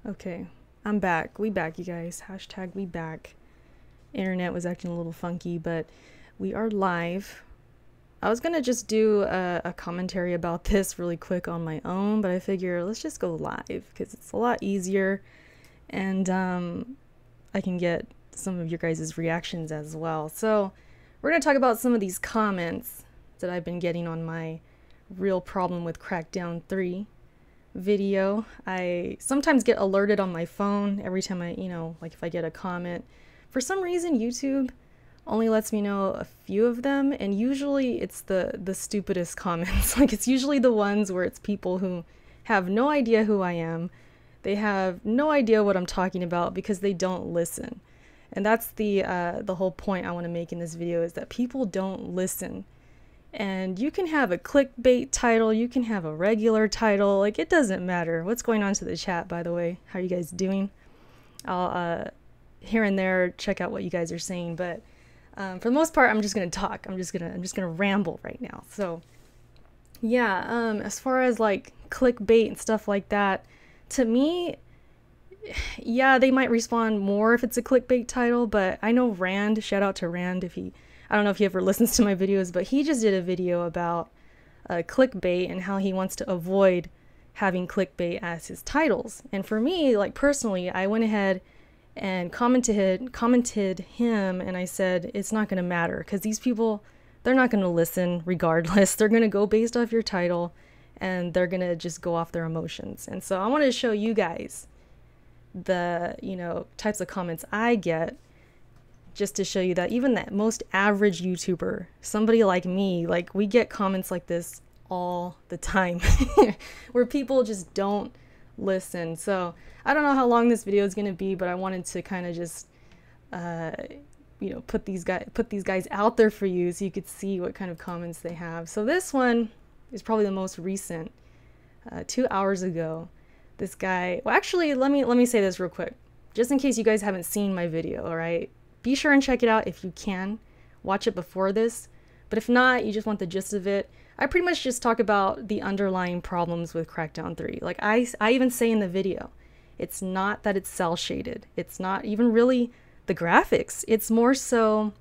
Okay, I'm back. We back, you guys. Hashtag we back. Internet was acting a little funky, but we are live. I was gonna just do a commentary about this really quick on my own, but I figure let's just go live because it's a lot easier, and I can get some of your guys' reactions as well. So we're gonna talk about some of these comments that I've been getting on my real problem with Crackdown 3 video. I sometimes get alerted on my phone every time like if I get a comment. For some reason, YouTube only lets me know a few of them, and usually it's the stupidest comments. Like, it's usually the ones where it's people who have no idea who I am. They have no idea what I'm talking about because they don't listen. And that's the whole point I want to make in this video, is that people don't listen. And you can have a clickbait title, you can have a regular title, like, it doesn't matter. What's going on to the chat, by the way? How are you guys doing? I'll here and there check out what you guys are saying, but for the most part, I'm just gonna talk. I'm just gonna ramble right now. So yeah, as far as like clickbait and stuff like that, to me, yeah, they might respond more if it's a clickbait title, but I know Rand, shout out to Rand, I don't know if he ever listens to my videos, but he just did a video about clickbait and how he wants to avoid having clickbait as his titles. And for me, like personally, I went ahead and commented him, and I said, it's not going to matter because these people, they're not going to listen regardless. They're going to go based off your title, and they're going to just go off their emotions. And so I wanted to show you guys the, types of comments I get, just to show you that even that most average YouTuber, somebody like me, like, we get comments like this all the time where people just don't listen. So I don't know how long this video is going to be, but I wanted to kind of just put these guys out there for you so you could see what kind of comments they have. So this one is probably the most recent. 2 hours ago, this guy, well, actually, let me say this real quick, just in case you guys haven't seen my video. All right, be sure and check it out if you can. Watch it before this. But if not, you just want the gist of it. I pretty much just talk about the underlying problems with Crackdown 3. Like, I even say in the video, it's not that it's cel shaded. It's not even really the graphics. It's more so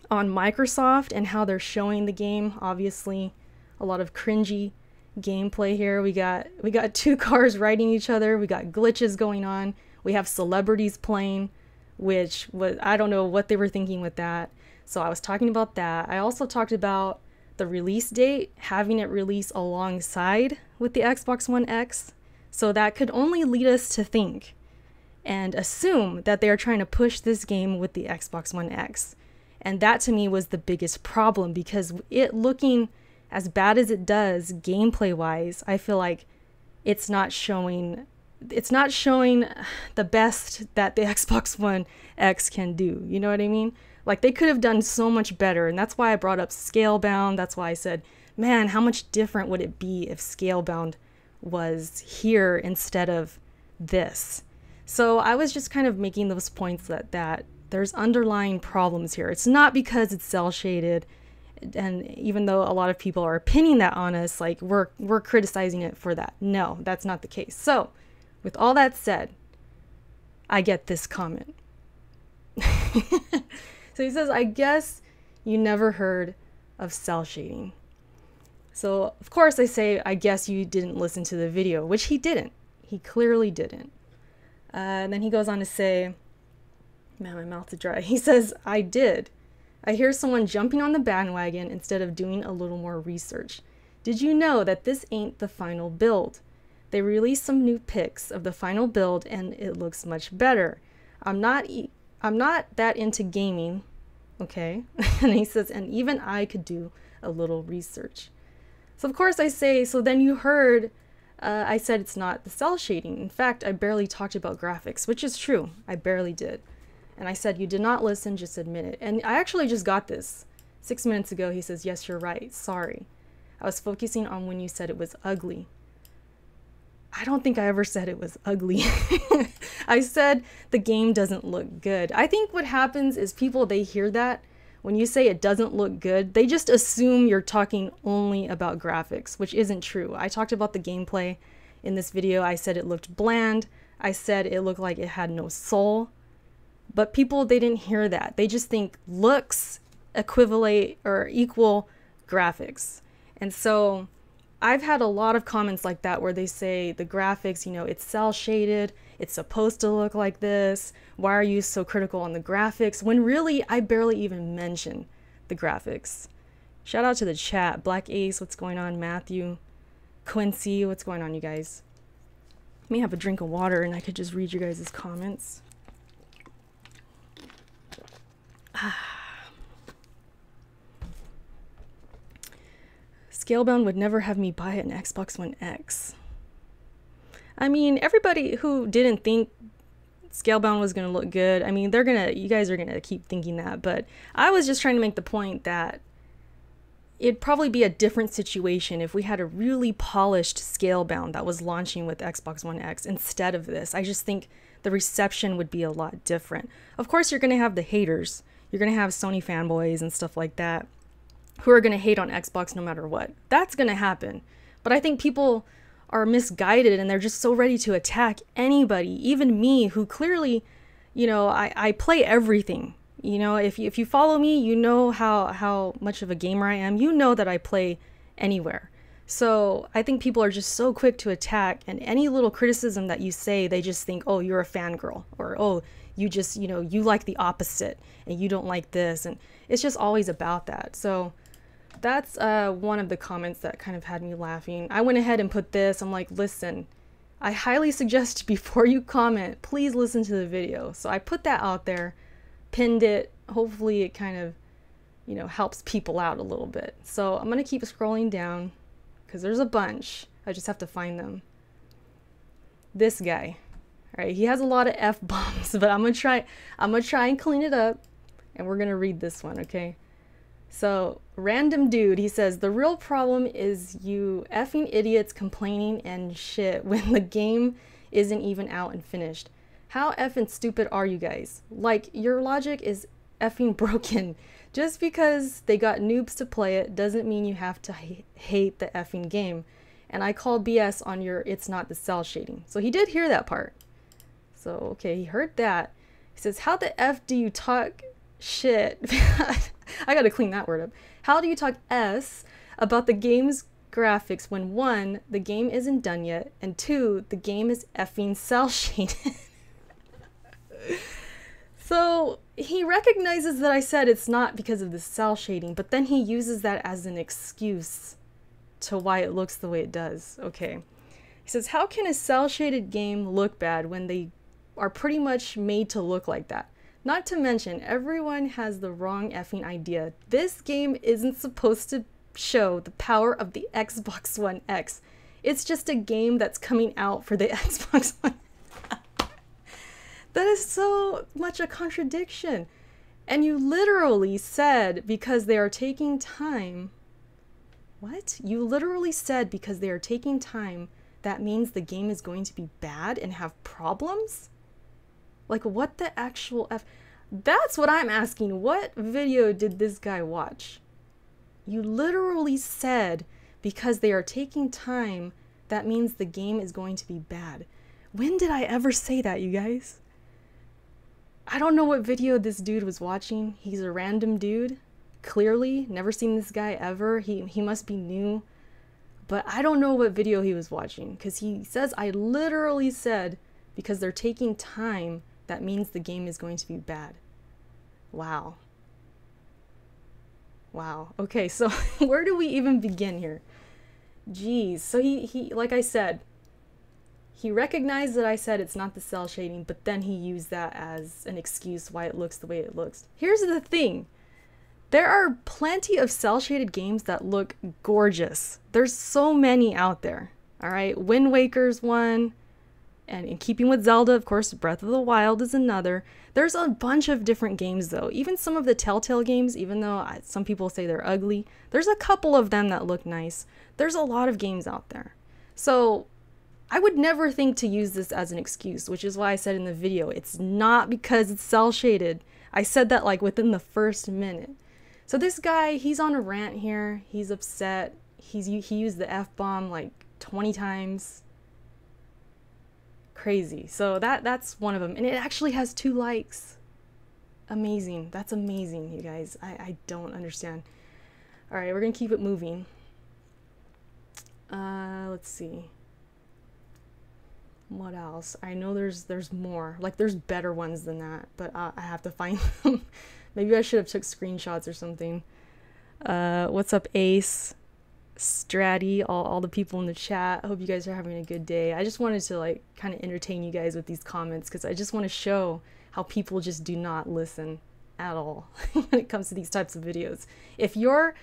on Microsoft and how they're showing the game. Obviously, a lot of cringy gameplay here. We got two cars riding each other. We got glitches going on. We have celebrities playing, which was, I don't know what they were thinking with that. So I was talking about that. I also talked about the release date, having it release alongside with the Xbox One X. So that could only lead us to think and assume that they are trying to push this game with the Xbox One X. And that to me was the biggest problem, because it looking as bad as it does gameplay wise, I feel like it's not showing the best that the Xbox One X can do. You know what I mean? Like, they could have done so much better, and that's why I brought up Scalebound. That's why I said, man, how much different would it be if Scalebound was here instead of this? So I was just kind of making those points that there's underlying problems here. It's not because it's cel shaded, and even though a lot of people are pinning that on us, like we're criticizing it for that. No, that's not the case. So with all that said, I get this comment. So he says, I guess you never heard of cel shading. So of course I say, I guess you didn't listen to the video, which he didn't. He clearly didn't. And then he goes on to say, man, my mouth is dry. He says, I did. I hear someone jumping on the bandwagon instead of doing a little more research. Did you know that this ain't the final build? They released some new pics of the final build and it looks much better. I'm not that into gaming, okay? And he says, and even I could do a little research. So of course I say, so then you heard, I said it's not the cel shading. In fact, I barely talked about graphics, which is true. I barely did. And I said, you did not listen, just admit it. And I actually just got this 6 minutes ago. He says, yes, you're right. Sorry. I was focusing on when you said it was ugly. I don't think I ever said it was ugly. I said the game doesn't look good. I think what happens is people, they hear that when you say it doesn't look good, they just assume you're talking only about graphics, which isn't true. I talked about the gameplay in this video. I said it looked bland. I said it looked like it had no soul. But people, they didn't hear that. They just think looks equivalent or equal graphics. And so I've had a lot of comments like that where they say the graphics, you know, it's cell shaded, it's supposed to look like this. Why are you so critical on the graphics? When really, I barely even mention the graphics. Shout out to the chat. Black Ace, what's going on? Matthew, Quincy, what's going on, you guys? Let me have a drink of water and I could just read you guys' comments. Scalebound would never have me buy an Xbox One X. I mean, everybody who didn't think Scalebound was going to look good, I mean, you guys are going to keep thinking that, but I was just trying to make the point that it'd probably be a different situation if we had a really polished Scalebound that was launching with Xbox One X instead of this. I just think the reception would be a lot different. Of course, you're going to have the haters. You're going to have Sony fanboys and stuff like that who are going to hate on Xbox no matter what. That's going to happen. But I think people are misguided and they're just so ready to attack anybody, even me, who clearly, you know, I play everything. You know, if you follow me, you know how much of a gamer I am. You know that I play anywhere. So I think people are just so quick to attack, and any little criticism that you say, they just think, oh, you're a fangirl, or oh, you just, you know, you like the opposite and you don't like this. And it's just always about that. So that's one of the comments that kind of had me laughing. I went ahead and put this. I'm like, listen, I highly suggest before you comment, please listen to the video. So I put that out there, pinned it. Hopefully it kind of, you know, helps people out a little bit. So I'm going to keep scrolling down because there's a bunch. I just have to find them. This guy. All right, he has a lot of F-bombs, but I'm gonna try and clean it up, and we're gonna read this one, okay? So, random dude, he says, the real problem is you effing idiots complaining and shit when the game isn't even out and finished. How effing stupid are you guys? Like, your logic is effing broken. Just because they got noobs to play it doesn't mean you have to hate the effing game. And I call BS on your it's not the cell shading. So he did hear that part. So, okay, he heard that. He says, how the F do you talk shit? I gotta clean that word up. How do you talk S about the game's graphics when 1, the game isn't done yet, and 2, the game is effing cell shaded? So, he recognizes that I said it's not because of the cell shading, but then he uses that as an excuse to why it looks the way it does. Okay. He says, how can a cell shaded game look bad when they are pretty much made to look like that? Not to mention, everyone has the wrong effing idea. This game isn't supposed to show the power of the Xbox One X. It's just a game that's coming out for the Xbox One. That is so much a contradiction. And you literally said because they are taking time. What? You literally said because they are taking time, that means the game is going to be bad and have problems? Like, what the actual F? That's what I'm asking. What video did this guy watch? You literally said because they are taking time, that means the game is going to be bad. When did I ever say that, you guys? I don't know what video this dude was watching. He's a random dude. Clearly, never seen this guy ever. He must be new. But I don't know what video he was watching, because he says I literally said because they're taking time, that means the game is going to be bad. Wow. Wow. Okay, so where do we even begin here? Jeez. So he like I said, he recognized that I said it's not the cell shading, but then he used that as an excuse why it looks the way it looks. Here's the thing. There are plenty of cell shaded games that look gorgeous. There's so many out there. All right, Wind Waker's one. And in keeping with Zelda, of course, Breath of the Wild is another. There's a bunch of different games, though. Even some of the Telltale games, even though some people say they're ugly, there's a couple of them that look nice. There's a lot of games out there. So I would never think to use this as an excuse, which is why I said in the video, it's not because it's cell shaded. I said that like within the first minute. So this guy, he's on a rant here. He's upset. He used the F-bomb like 20 times. crazy. So that's one of them. And it actually has 2 likes. Amazing. That's amazing, you guys. I don't understand. All right, we're going to keep it moving. Let's see. What else? I know there's more. Like, there's better ones than that, but I have to find them. Maybe I should have took screenshots or something. What's up, Ace? Stratty, all the people in the chat. I hope you guys are having a good day. I just wanted to like kind of entertain you guys with these comments because I just want to show how people just do not listen at all when it comes to these types of videos. If you're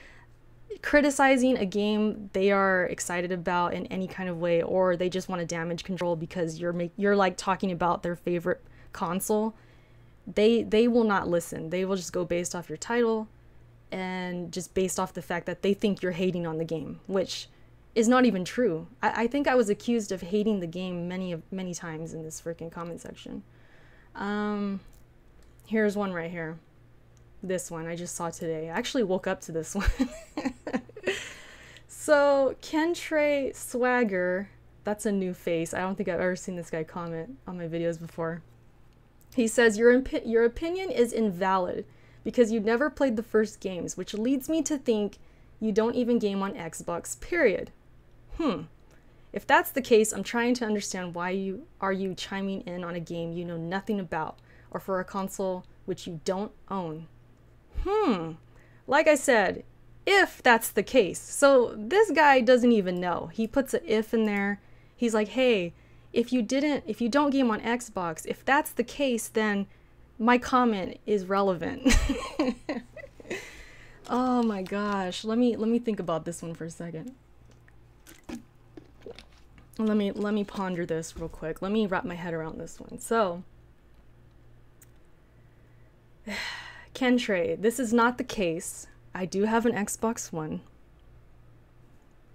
criticizing a game they are excited about in any kind of way, or they just want to damage control because you're like talking about their favorite console, they will not listen. They will just go based off your title and just based off the fact that they think you're hating on the game, which is not even true. I think I was accused of hating the game many times in this freaking comment section. Here's one right here. This one I just saw today. I actually woke up to this one. So Kentrey Swagger, that's a new face. I don't think I've ever seen this guy comment on my videos before. He says, your opinion is invalid because you never played the first games, which leads me to think you don't even game on Xbox, period. If that's the case, I'm trying to understand why you chiming in on a game you know nothing about, or for a console which you don't own. Like I said, if that's the case. So this guy doesn't even know. He puts an if in there. He's like, hey, if you don't game on Xbox, if that's the case, then my comment is relevant. Oh my gosh. Let me think about this one for a second. Let me ponder this real quick. Let me wrap my head around this one. So, Kentrey, this is not the case. I do have an Xbox One.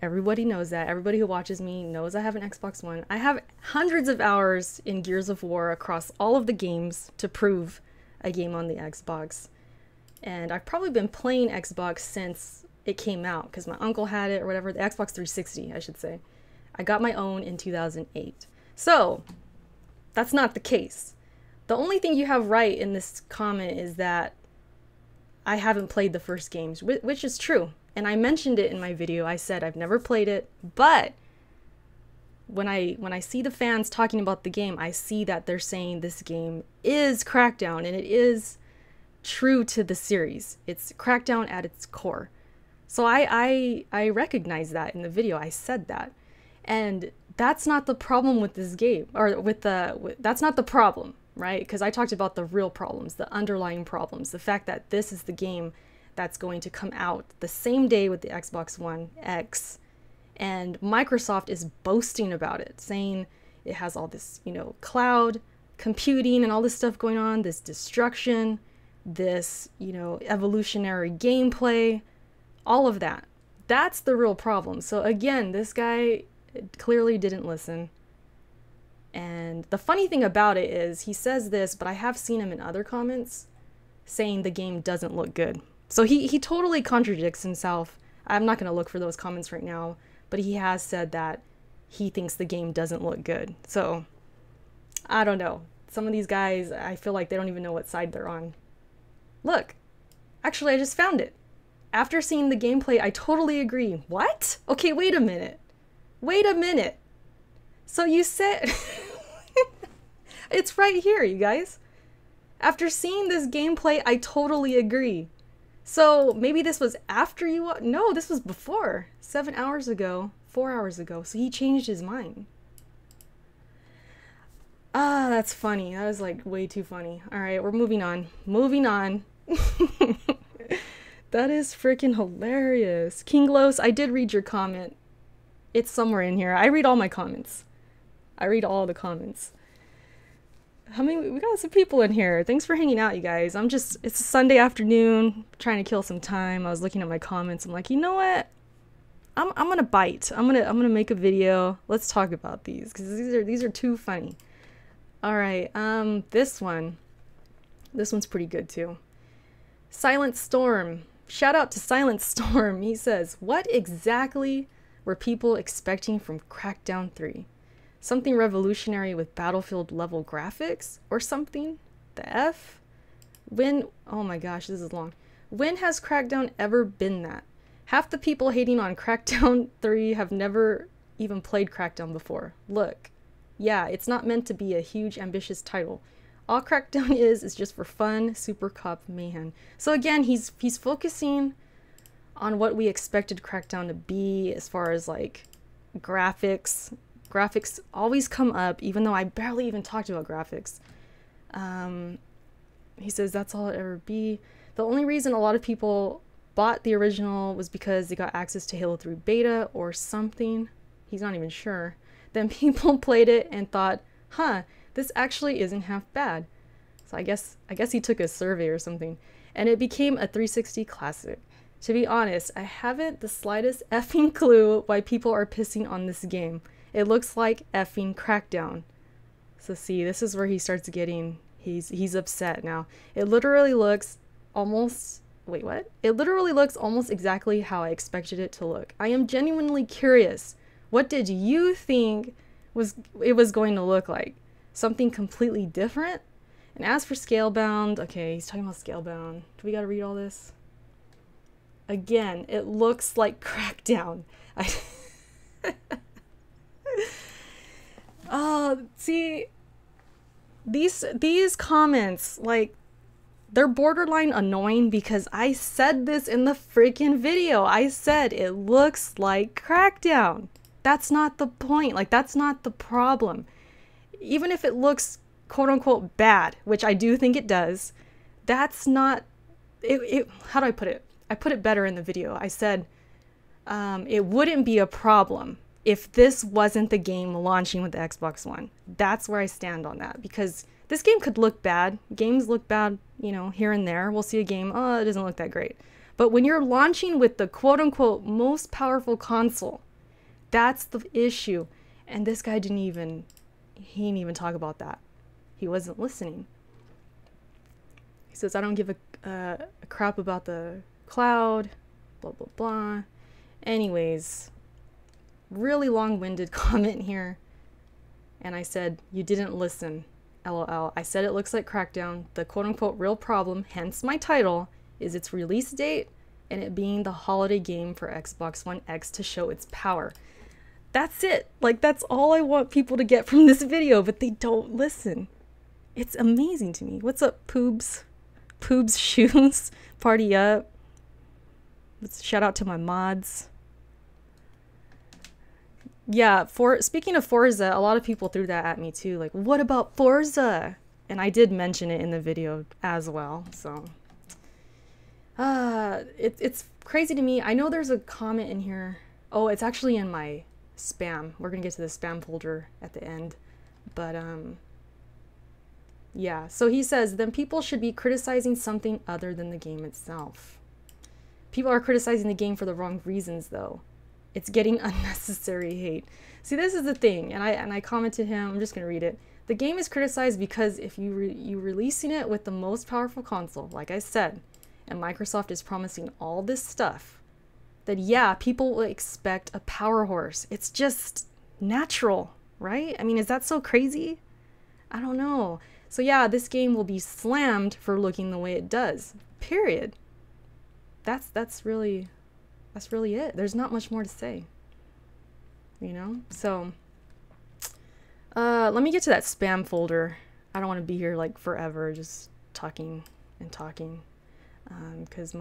Everybody knows that. Everybody who watches me knows I have an Xbox One. I have hundreds of hours in Gears of War across all of the games to prove a game on the Xbox. And I've probably been playing Xbox since it came out because my uncle had it or whatever. The Xbox 360, I should say. I got my own in 2008. So, that's not the case. The only thing you have right in this comment is that I haven't played the first games, which is true. And I mentioned it in my video. I said I've never played it, but when I see the fans talking about the game, I see that they're saying this game is Crackdown, and it is true to the series. It's Crackdown at its core. So I recognize that in the video. I said that. And that's not the problem with this game, or that's not the problem, right? Because I talked about the real problems, the underlying problems, the fact that this is the game that's going to come out the same day with the Xbox One X, and Microsoft is boasting about it, saying it has all this, cloud computing and all this stuff going on, this destruction, this, evolutionary gameplay, all of that. That's the real problem. So again, this guy clearly didn't listen. And the funny thing about it is he says this, but I have seen him in other comments saying the game doesn't look good. So he totally contradicts himself. I'm not going to look for those comments right now, but he has said that he thinks the game doesn't look good. So I don't know. Some of these guys, I feel like they don't even know what side they're on. Look, actually, I just found it. After seeing the gameplay, I totally agree. What? Okay, wait a minute. Wait a minute. So you said... It's right here, you guys. After seeing this gameplay, I totally agree. So maybe this was after you... No, this was before. 7 hours ago. 4 hours ago. So he changed his mind. Ah, that's funny. That was like way too funny. Alright, we're moving on. Moving on. That is freaking hilarious. Kinglos, I did read your comment. It's somewhere in here. I read all my comments. I read all the comments. We got some people in here. Thanks for hanging out, you guys. It's a Sunday afternoon, trying to kill some time. I was looking at my comments. I'm like, you know what? I'm gonna bite. I'm gonna make a video. Let's talk about these because these are too funny. All right. This one's pretty good too. Silent Storm. Shout out to Silent Storm. He says, "What exactly were people expecting from Crackdown 3? Something revolutionary with Battlefield level graphics or something? The F? When, oh my gosh, this is long. When has Crackdown ever been that? Half the people hating on Crackdown 3 have never even played Crackdown before. Look, yeah, it's not meant to be a huge ambitious title. All Crackdown is just for fun, super cop mayhem. So again, he's focusing on what we expected Crackdown to be as far as like graphics. Graphics always come up, even though I barely even talked about graphics. He says that's all it ever be. The only reason a lot of people bought the original was because they got access to Halo 3 beta or something. He's not even sure. Then people played it and thought, huh, this actually isn't half bad. So I guess he took a survey or something. And it became a 360 classic. To be honest, I haven't the slightest effing clue why people are pissing on this game. It looks like effing Crackdown. So see, this is where he starts getting, he's upset now. It literally looks almost, wait, what? It literally looks almost exactly how I expected it to look. I am genuinely curious. What did you think it was going to look like? Something completely different? And as for Scalebound, okay, he's talking about Scalebound. Do we gotta read all this? Again, it looks like Crackdown. Oh, see, these comments, like, they're borderline annoying because I said this in the freaking video. I said it looks like Crackdown. That's not the point. Like, that's not the problem. Even if it looks quote unquote bad, which I do think it does, that's not it. How do I put it? I put it better in the video. I said it wouldn't be a problem if this wasn't the game launching with the Xbox One. That's where I stand on that, because this game could look bad. Games look bad, you know, here and there. We'll see a game, oh, it doesn't look that great. But when you're launching with the quote-unquote most powerful console, that's the issue. And this guy didn't even talk about that. He wasn't listening. He says, I don't give a crap about the cloud, blah, blah, blah. Anyways, really long-winded comment here. And I said, you didn't listen. LOL. I said it looks like Crackdown. The quote-unquote real problem, hence my title, is its release date and it being the holiday game for Xbox One X to show its power. That's it. Like, that's all I want people to get from this video, but they don't listen. It's amazing to me. What's up, Poobs? Poobs Shoes. Party up. Let's shout out to my mods. Yeah, speaking of Forza, a lot of people threw that at me too. Like, what about Forza? And I did mention it in the video as well. So, it's crazy to me. I know there's a comment in here. Oh, it's actually in my spam. We're gonna get to the spam folder at the end. But, yeah. So he says, then people should be criticizing something other than the game itself. People are criticizing the game for the wrong reasons, though. It's getting unnecessary hate. See, this is the thing, and I commented him, I'm just gonna read it. The game is criticized because if you releasing it with the most powerful console, like I said, and Microsoft is promising all this stuff, that yeah, people will expect a power horse. It's just natural, right? I mean, is that so crazy? I don't know. So yeah, this game will be slammed for looking the way it does. Period. That's really it. There's not much more to say. You know? So let me get to that spam folder. I don't want to be here like forever just talking and talking. Because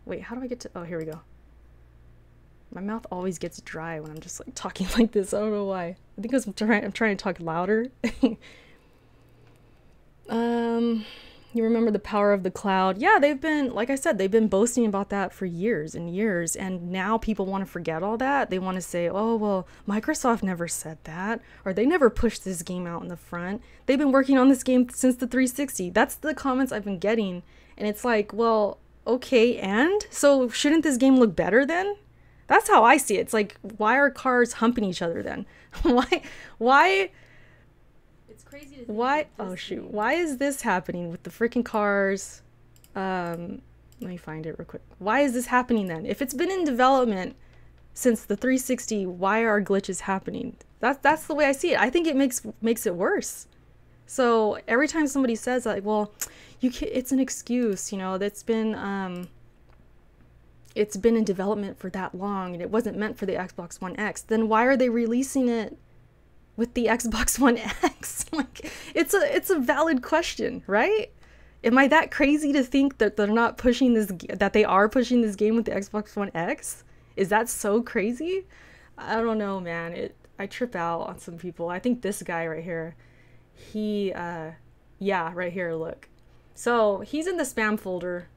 wait, how do I get to, oh, here we go. My mouth always gets dry when I'm just like talking like this. I don't know why. I think I'm trying to talk louder. You remember the power of the cloud? Yeah, they've been, like I said, they've been boasting about that for years and years, and now people want to forget all that. They want to say, oh, well, Microsoft never said that, or they never pushed this game out in the front. They've been working on this game since the 360. That's the comments I've been getting, and it's like, well, okay, and? So shouldn't this game look better then? That's how I see it. It's like, why are cars humping each other then? Why? Crazy to think why, oh shoot, why is this happening with the freaking cars? Let me find it real quick. Why is this happening then? If it's been in development since the 360, why are glitches happening? That's the way I see it. I think it makes it worse. So every time somebody says like, well, you can, it's an excuse, you know, that's been it's been in development for that long and it wasn't meant for the Xbox One X, then why are they releasing it with the Xbox One X? Like, it's a valid question, right? Am I that crazy to think that they're not pushing this, that they are pushing this game with the Xbox One X? Is that so crazy? I don't know, man. I trip out on some people. I think this guy right here, he, yeah, right here, look. So he's in the spam folder.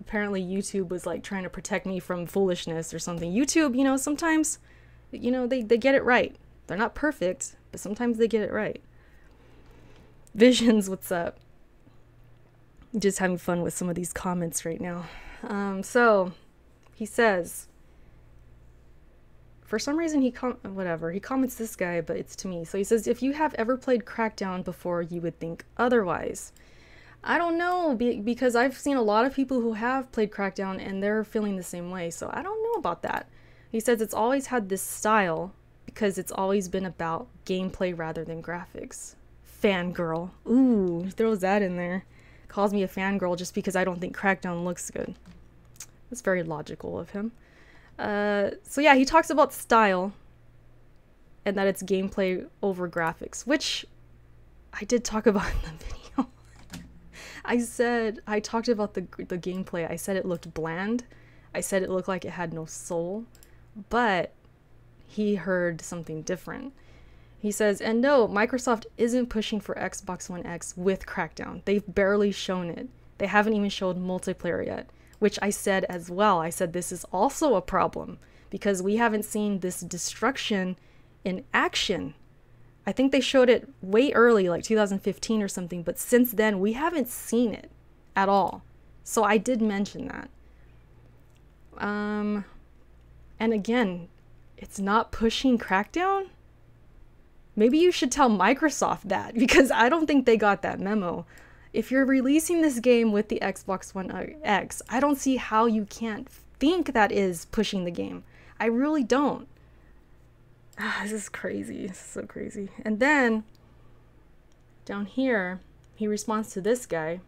Apparently YouTube was like trying to protect me from foolishness or something. YouTube, you know, sometimes, you know, they get it right. They're not perfect, but sometimes they get it right. Visions, what's up? Just having fun with some of these comments right now. So he says, for some reason he comments this guy, but it's to me. So he says, if you have ever played Crackdown before, you would think otherwise. I don't know, because I've seen a lot of people who have played Crackdown and they're feeling the same way. So I don't know about that. He says it's always had this style because it's always been about gameplay rather than graphics. Fangirl. Ooh, throws that in there. Calls me a fangirl just because I don't think Crackdown looks good. That's very logical of him. So yeah, he talks about style and that it's gameplay over graphics, which I did talk about in the video. I talked about the gameplay. I said it looked bland. I said it looked like it had no soul, but he heard something different. He says, and no, Microsoft isn't pushing for Xbox One X with Crackdown. They've barely shown it. They haven't even showed multiplayer yet, which I said as well. I said this is also a problem because we haven't seen this destruction in action. I think they showed it way early, like 2015 or something, but since then we haven't seen it at all. So I did mention that. And again, it's not pushing Crackdown. Maybe you should tell Microsoft that, because I don't think they got that memo. If you're releasing this game with the Xbox One X, I don't see how you can't think that is pushing the game. I really don't. This is crazy. This is so crazy. And then, down here, he responds to this guy,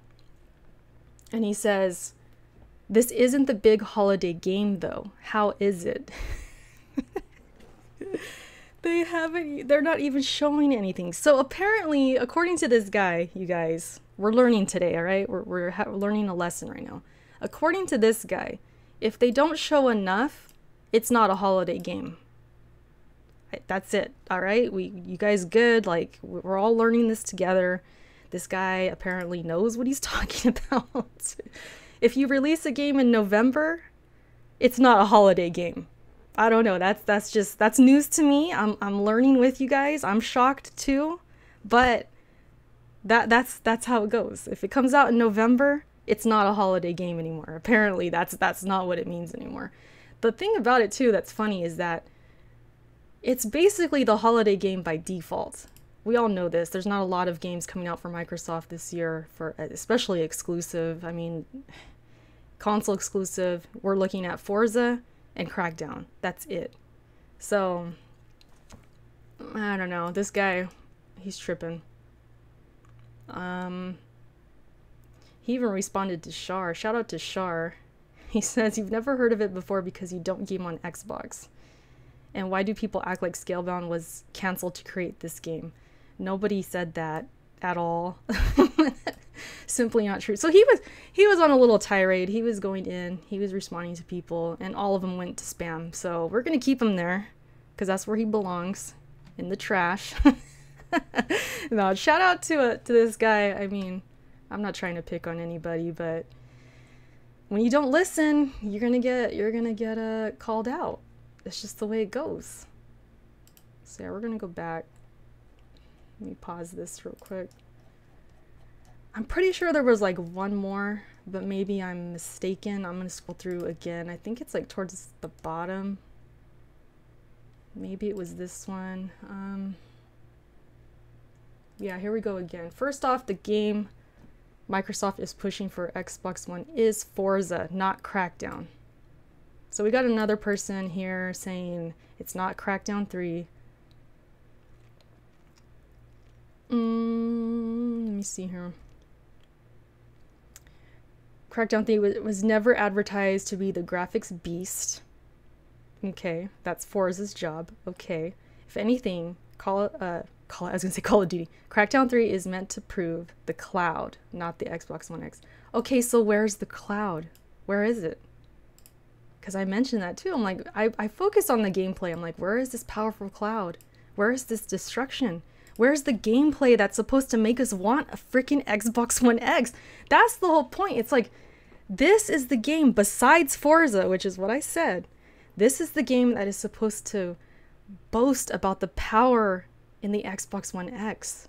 and he says, this isn't the big holiday game, though. How is it? They're not even showing anything. So apparently, according to this guy, you guys, we're learning today, all right? We're learning a lesson right now. According to this guy, if they don't show enough, it's not a holiday game. That's it, all right? You guys good? Like, we're all learning this together. This guy apparently knows what he's talking about. If you release a game in November, it's not a holiday game. I don't know. That's news to me. I'm learning with you guys. I'm shocked too, but that's how it goes. If it comes out in November, it's not a holiday game anymore. Apparently, that's not what it means anymore. The thing about it too that's funny is that it's basically the holiday game by default. We all know this. There's not a lot of games coming out for Microsoft this year, for especially exclusive. I mean, console exclusive. We're looking at Forza and Crackdown. That's it. So, I don't know. This guy, he's tripping. He even responded to Shar. Shout out to Shar. He says, you've never heard of it before because you don't game on Xbox. And why do people act like Scalebound was canceled to create this game? Nobody said that at all. Simply not true. So he was on a little tirade. He was going in, he was responding to people, and all of them went to spam. So we're gonna keep him there because that's where he belongs, in the trash. No, shout out to this guy. I mean, I'm not trying to pick on anybody, but when you don't listen, you're gonna get called out. It's just the way it goes. So yeah, we're gonna go back. Let me pause this real quick. I'm pretty sure there was like one more, but maybe I'm mistaken. I'm gonna scroll through again. I think it's like towards the bottom. Maybe it was this one. Yeah, here we go again. First off, the game Microsoft is pushing for Xbox One is Forza, not Crackdown. So we got another person here saying it's not Crackdown 3. Let me see here. Crackdown 3 was never advertised to be the graphics beast. Okay, that's Forza's job. Okay. If anything, I was gonna say Call of Duty. Crackdown 3 is meant to prove the cloud, not the Xbox One X. Okay, so where's the cloud? Where is it? Because I mentioned that too. I'm like, I focus on the gameplay. I'm like, where is this powerful cloud? Where is this destruction? Where's the gameplay that's supposed to make us want a freaking Xbox One X? That's the whole point. It's like, this is the game besides Forza, which is what I said. This is the game that is supposed to boast about the power in the Xbox One X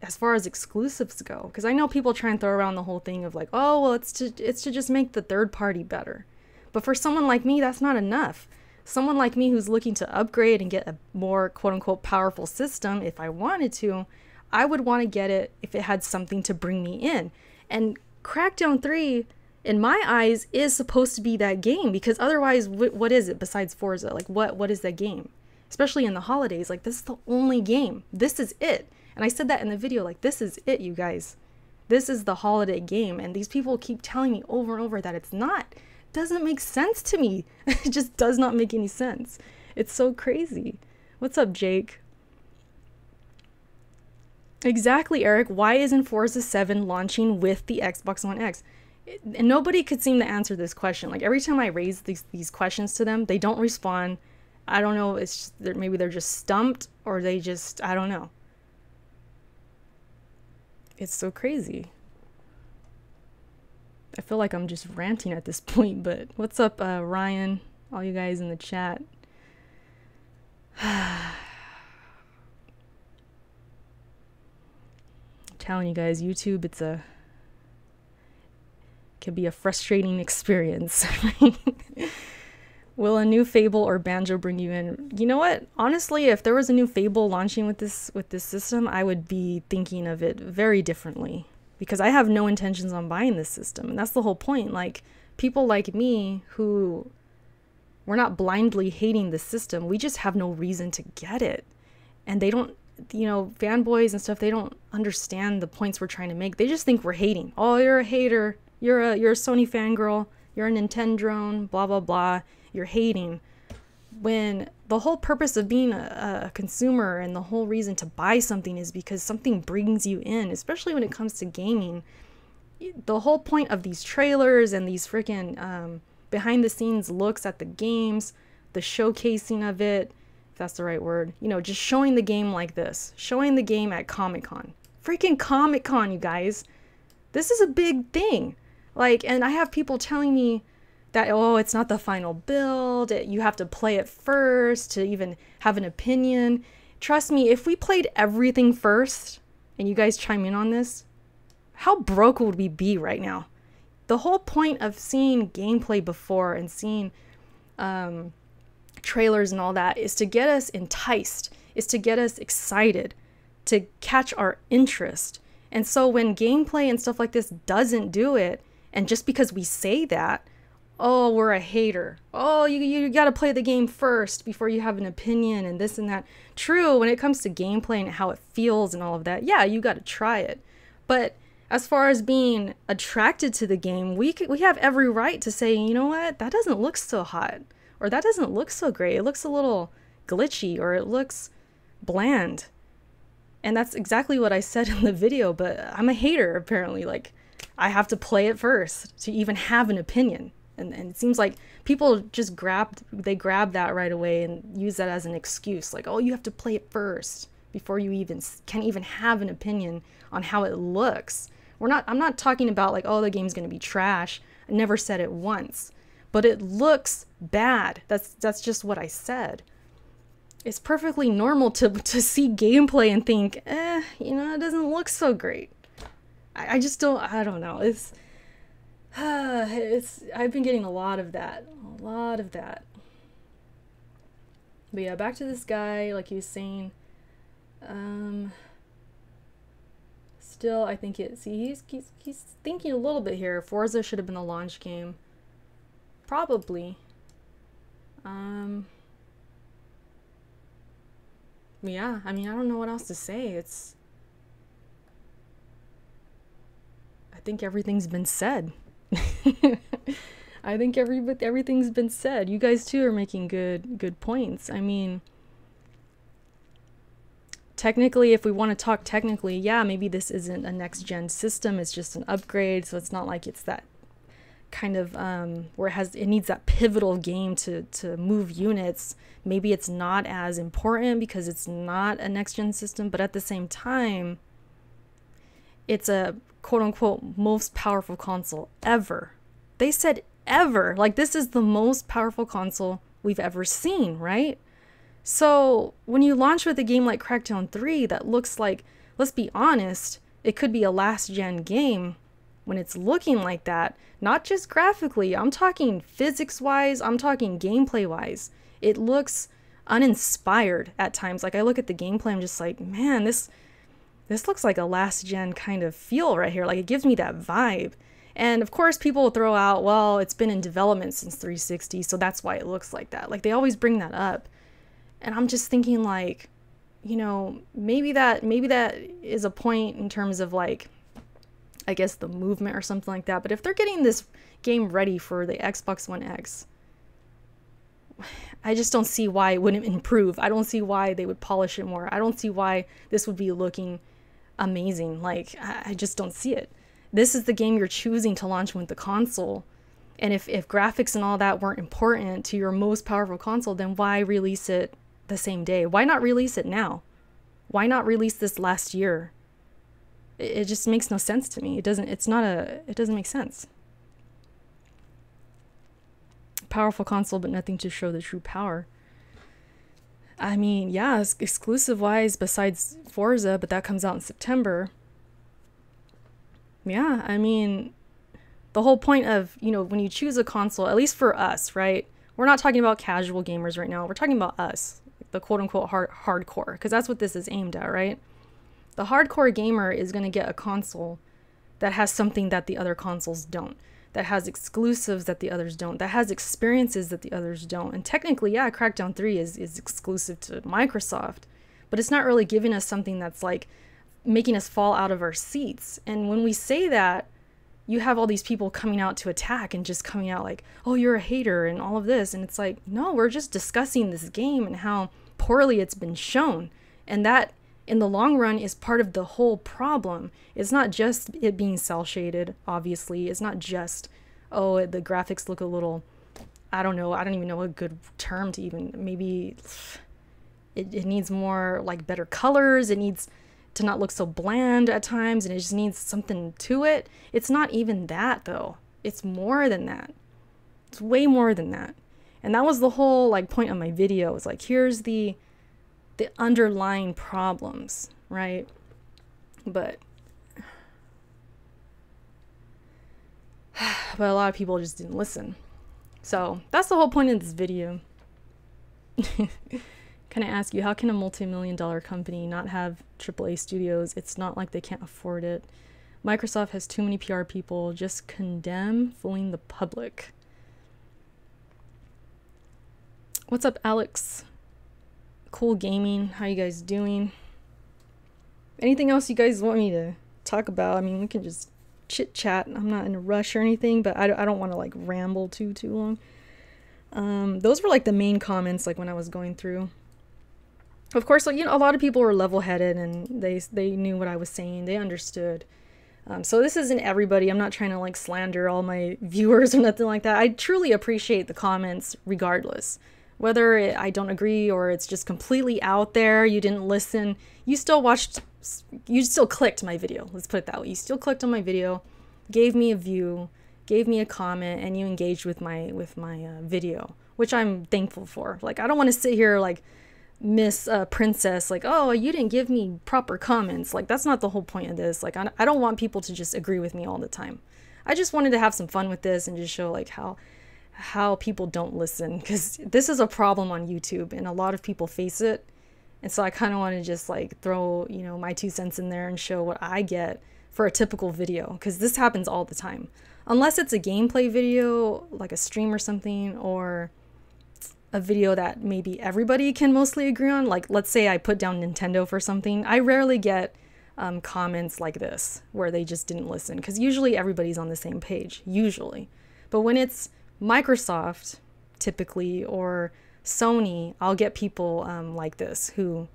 as far as exclusives go. Because I know people try and throw around the whole thing of like, oh, well, it's to just make the third party better. But for someone like me, that's not enough. Someone like me who's looking to upgrade and get a more quote-unquote powerful system, if I wanted to, I would want to get it if it had something to bring me in. And Crackdown 3, in my eyes, is supposed to be that game, because otherwise, what is it besides Forza? Like, what is that game? Especially in the holidays, like, this is the only game. This is it. And I said that in the video, like, this is it, you guys. This is the holiday game, and these people keep telling me over and over that it's not. Doesn't make sense to me. It just does not make any sense. It's so crazy. What's up, Jake? Exactly, Eric. Why isn't Forza 7 launching with the Xbox One X? And nobody could seem to answer this question. Like, every time I raise these questions to them, they don't respond. I don't know. It's just, maybe they're just stumped, or they just, I don't know. It's so crazy. I feel like I'm just ranting at this point, but what's up, Ryan? All you guys in the chat. I'm telling you guys, YouTube, can be a frustrating experience. Will a new Fable or Banjo bring you in? You know what? Honestly, if there was a new Fable launching with this system, I would be thinking of it very differently. Because I have no intentions on buying this system. And that's the whole point. Like, people like me who, we're not blindly hating the system. We just have no reason to get it. And they don't, you know, fanboys and stuff, they don't understand the points we're trying to make. They just think we're hating. Oh, you're a hater. You're a Sony fangirl. You're a Nintendrone. Blah, blah, blah. You're hating. When the whole purpose of being a consumer and the whole reason to buy something is because something brings you in, especially when it comes to gaming. The whole point of these trailers and these freaking behind the scenes looks at the games, the showcasing of it, if that's the right word, you know, just showing the game like this, showing the game at Comic-Con. Freaking Comic-Con, you guys. This is a big thing. Like, and I have people telling me that, oh, it's not the final build, you have to play it first to even have an opinion. Trust me, if we played everything first, and you guys chime in on this, how broke would we be right now? The whole point of seeing gameplay before and seeing trailers and all that is to get us enticed, is to get us excited, to catch our interest. And so when gameplay and stuff like this doesn't do it, and just because we say that, oh, we're a hater. Oh, you got to play the game first before you have an opinion and this and that. True, when it comes to gameplay and how it feels and all of that, yeah, you got to try it. But as far as being attracted to the game, we have every right to say, you know what, that doesn't look so hot, or that doesn't look so great. It looks a little glitchy, or it looks bland. And that's exactly what I said in the video, but I'm a hater, apparently. Like, I have to play it first to even have an opinion. And it seems like people just grab that right away and use that as an excuse. Like, oh, you have to play it first before you can even have an opinion on how it looks. I'm not talking about like, oh, the game's going to be trash. I never said it once, but it looks bad. That's just what I said. It's perfectly normal to see gameplay and think, you know, it doesn't look so great. I just don't, I don't know. I've been getting a lot of that. But yeah, back to this guy, like he was saying, still, I think he's thinking a little bit here. Forza should have been the launch game. Probably. Yeah, I mean, I don't know what else to say. I think everything's been said. I think everything's been said. You guys too are making good points. I mean, technically, if we want to talk technically, yeah, maybe this isn't a next gen system, it's just an upgrade, so it's not like it's that kind of where it needs that pivotal game to move units. Maybe it's not as important because it's not a next gen system, but at the same time, it's a quote unquote most powerful console ever. They said ever. Like, this is the most powerful console we've ever seen, right? So when you launch with a game like Crackdown 3 that looks like, let's be honest, it could be a last gen game, when it's looking like that, not just graphically, I'm talking physics wise, I'm talking gameplay wise, it looks uninspired at times. Like, I look at the gameplay, I'm just like, man, this looks like a last gen kind of feel right here. Like, it gives me that vibe. And of course, people will throw out, well, it's been in development since 360, so that's why it looks like that. Like, they always bring that up. And I'm just thinking, like, you know, maybe that is a point in terms of, like, I guess the movement or something like that. But if they're getting this game ready for the Xbox One X, I just don't see why it wouldn't improve. I don't see why they would polish it more. I don't see why this would be looking amazing. Like, I just don't see it. This is the game you're choosing to launch with the console. And if graphics and all that weren't important to your most powerful console, then why release it the same day? Why not release it now? Why not release this last year? It just makes no sense to me. It doesn't make sense. Powerful console, but nothing to show the true power. I mean, yeah, exclusive wise, besides Forza, but that comes out in September. Yeah, I mean, the whole point of, you know, when you choose a console, at least for us, right? We're not talking about casual gamers right now. We're talking about us, the quote unquote hardcore, because that's what this is aimed at, right? The hardcore gamer is going to get a console that has something that the other consoles don't, that has exclusives that the others don't, that has experiences that the others don't. And technically, yeah, Crackdown 3 is exclusive to Microsoft, but it's not really giving us something that's like making us fall out of our seats. And when we say that, you have all these people coming out to attack and just coming out like, oh, you're a hater and all of this. And it's like, no, we're just discussing this game and how poorly it's been shown. And that, in the long run, is part of the whole problem. It's not just it being cel shaded, obviously. It's not just, oh, the graphics look a little, I don't know, I don't even know a good term to even, maybe it needs more, like, better colors. It needs to not look so bland at times, and it just needs something to it. It's not even that, though. It's more than that. It's way more than that. And that was the whole, like, point of my video. It's like, here's the underlying problems, right? But a lot of people just didn't listen. So that's the whole point of this video. Can I ask you, how can a multi-million-dollar company not have AAA studios? It's not like they can't afford it. Microsoft has too many PR people. Just condemn fooling the public. What's up, Alex? Cool Gaming, how you guys doing? Anything else you guys want me to talk about? I mean, we can just chit chat. I'm not in a rush or anything, but I don't want to like ramble too long. Those were like the main comments, like when I was going through. Of course, like, you know, a lot of people were level-headed and they knew what I was saying. They understood. So this isn't everybody. I'm not trying to like slander all my viewers or nothing like that. I truly appreciate the comments regardless. Whether I don't agree or it's just completely out there, you didn't listen, you still clicked my video. Let's put it that way. You still clicked on my video, gave me a view, gave me a comment, and you engaged with my video, which I'm thankful for. Like, I don't want to sit here like Miss Princess, like, oh, you didn't give me proper comments. Like, that's not the whole point of this. Like, I don't want people to just agree with me all the time. I just wanted to have some fun with this and just show like how people don't listen, because this is a problem on YouTube and a lot of people face it. And so I kind of want to just like throw, you know, my 2 cents in there and show what I get for a typical video, because this happens all the time. Unless it's a gameplay video, like a stream or something, or a video that maybe everybody can mostly agree on, like let's say I put down Nintendo for something, I rarely get comments like this where they just didn't listen, because usually everybody's on the same page, usually. But when it's Microsoft, typically, or Sony, I'll get people like this who,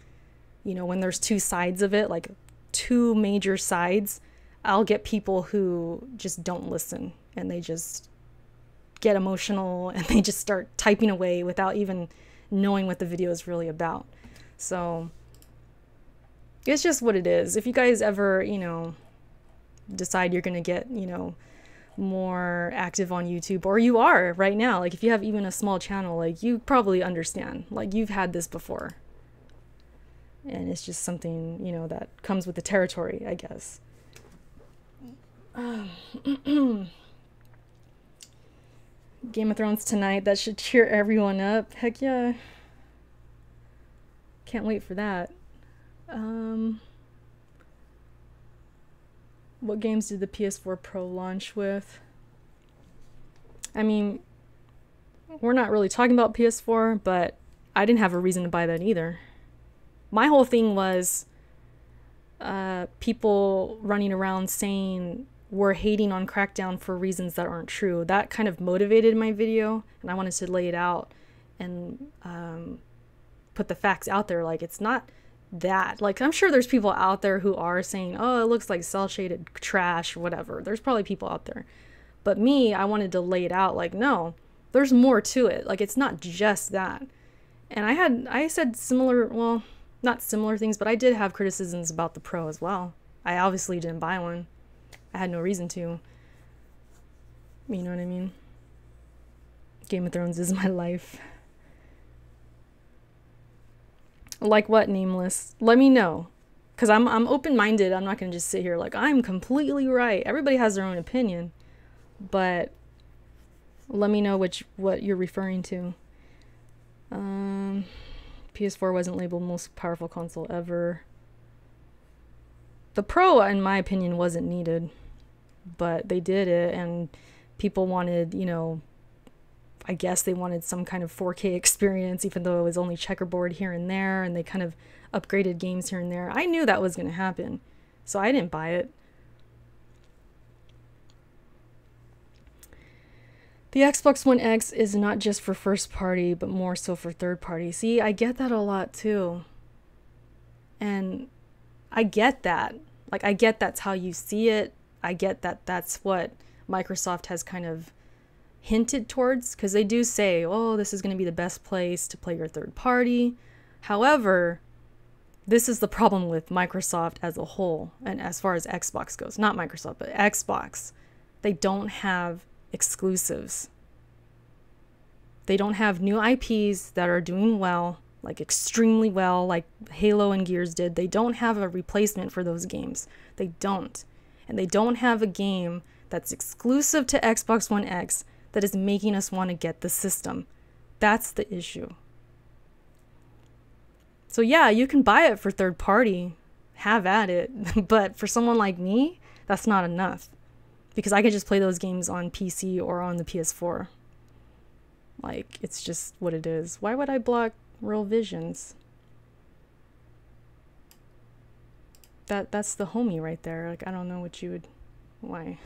you know, when there's two sides of it, like two major sides, I'll get people who just don't listen and they just get emotional and they just start typing away without even knowing what the video is really about. So it's just what it is. If you guys ever, you know, decide you're gonna get, you know, more active on YouTube, or you are right now, like if you have even a small channel, like you probably understand, like you've had this before. And it's just something, you know, that comes with the territory, I guess. Game of Thrones tonight, that should cheer everyone up. Heck yeah. Can't wait for that. What games did the PS4 Pro launch with? I mean, we're not really talking about PS4, but I didn't have a reason to buy that either. My whole thing was people running around saying we're hating on Crackdown for reasons that aren't true. That kind of motivated my video, and I wanted to lay it out and put the facts out there. Like, it's not that. Like, I'm sure there's people out there who are saying, oh, it looks like cel-shaded trash or whatever. There's probably people out there. But me, I wanted to lay it out like, no, there's more to it. Like, it's not just that. And I said similar, well, not similar things, but I did have criticisms about the Pro as well. I obviously didn't buy one. I had no reason to. You know what I mean? Game of Thrones is my life. Like what, Nameless? Let me know. Because I'm open-minded. I'm not going to just sit here like, I'm completely right. Everybody has their own opinion. But let me know what you're referring to. PS4 wasn't labeled most powerful console ever. The Pro, in my opinion, wasn't needed. But they did it, and people wanted, you know, I guess they wanted some kind of 4K experience, even though it was only checkerboard here and there, and they kind of upgraded games here and there. I knew that was going to happen, so I didn't buy it. The Xbox One X is not just for first party, but more so for third party. See, I get that a lot too. And I get that. Like, I get that's how you see it. I get that that's what Microsoft has kind of hinted towards, because they do say, oh, this is going to be the best place to play your third party. However, this is the problem with Microsoft as a whole, and as far as Xbox goes. Not Microsoft, but Xbox. They don't have exclusives. They don't have new IPs that are doing well, like extremely well, like Halo and Gears did. They don't have a replacement for those games. They don't. And they don't have a game that's exclusive to Xbox One X that is making us want to get the system. That's the issue. So yeah, you can buy it for third party, have at it, but for someone like me, that's not enough. Because I could just play those games on PC or on the PS4. Like, it's just what it is. Why would I block Real Visions? That's the homie right there. Like, I don't know what you would... Why?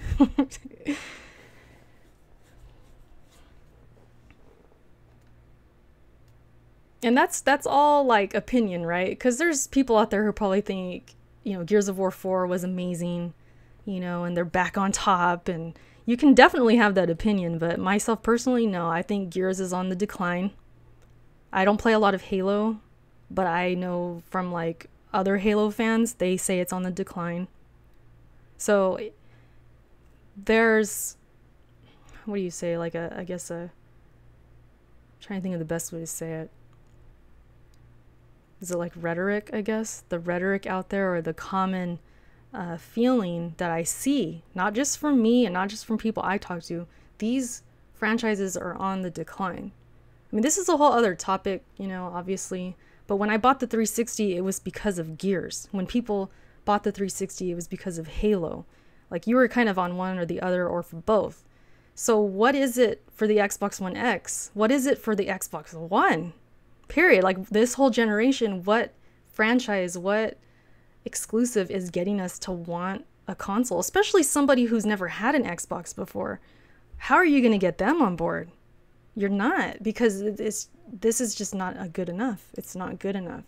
And that's all, like, opinion, right? Because there's people out there who probably think, you know, Gears of War 4 was amazing, you know, and they're back on top, and you can definitely have that opinion, but myself personally, no, I think Gears is on the decline. I don't play a lot of Halo, but I know from, like, other Halo fans, they say it's on the decline. So there's, what do you say, like I guess I'm trying to think of the best way to say it. Is it like rhetoric, I guess? The rhetoric out there, or the common feeling that I see, not just from me and not just from people I talk to, these franchises are on the decline. I mean, this is a whole other topic, you know, obviously, but when I bought the 360, it was because of Gears. When people bought the 360, it was because of Halo. Like, you were kind of on one or the other, or for both. So what is it for the Xbox One X? What is it for the Xbox One? Period. Like this whole generation, what franchise, what exclusive is getting us to want a console, especially somebody who's never had an Xbox before? How are you going to get them on board? You're not, because this is just not a good enough. It's not good enough.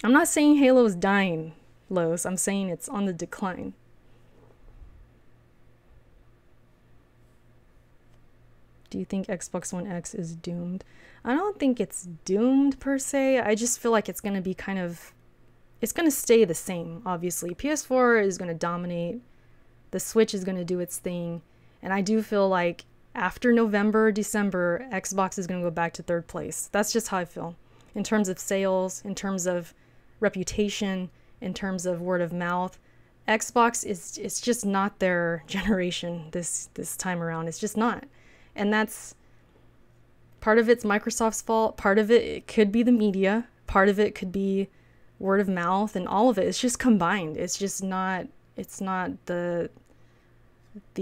I'm not saying Halo is dying, Los. I'm saying it's on the decline. Do you think Xbox One X is doomed? I don't think it's doomed per se. I just feel like it's going to be kind of, it's going to stay the same, obviously. PS4 is going to dominate. The Switch is going to do its thing. And I do feel like after November, December, Xbox is going to go back to third place. That's just how I feel. In terms of sales, in terms of reputation, in terms of word of mouth. Xbox it's just not their generation this time around. It's just not. And that's part of it's Microsoft's fault. Part of it could be the media. Part of it could be word of mouth, and all of it. It's just combined. It's just not, it's not the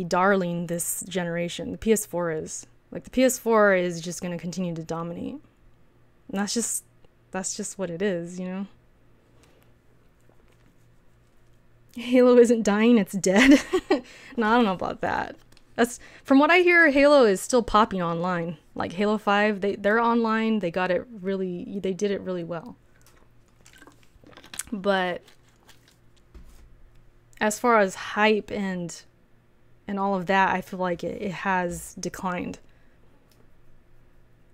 darling this generation. The PS4 is. Like the PS4 is just going to continue to dominate. And that's just what it is, you know? Halo isn't dying, it's dead. No, I don't know about that. That's from what I hear, Halo is still popping online. Like Halo 5, they're online. They did it really well. But as far as hype and all of that, I feel like it has declined.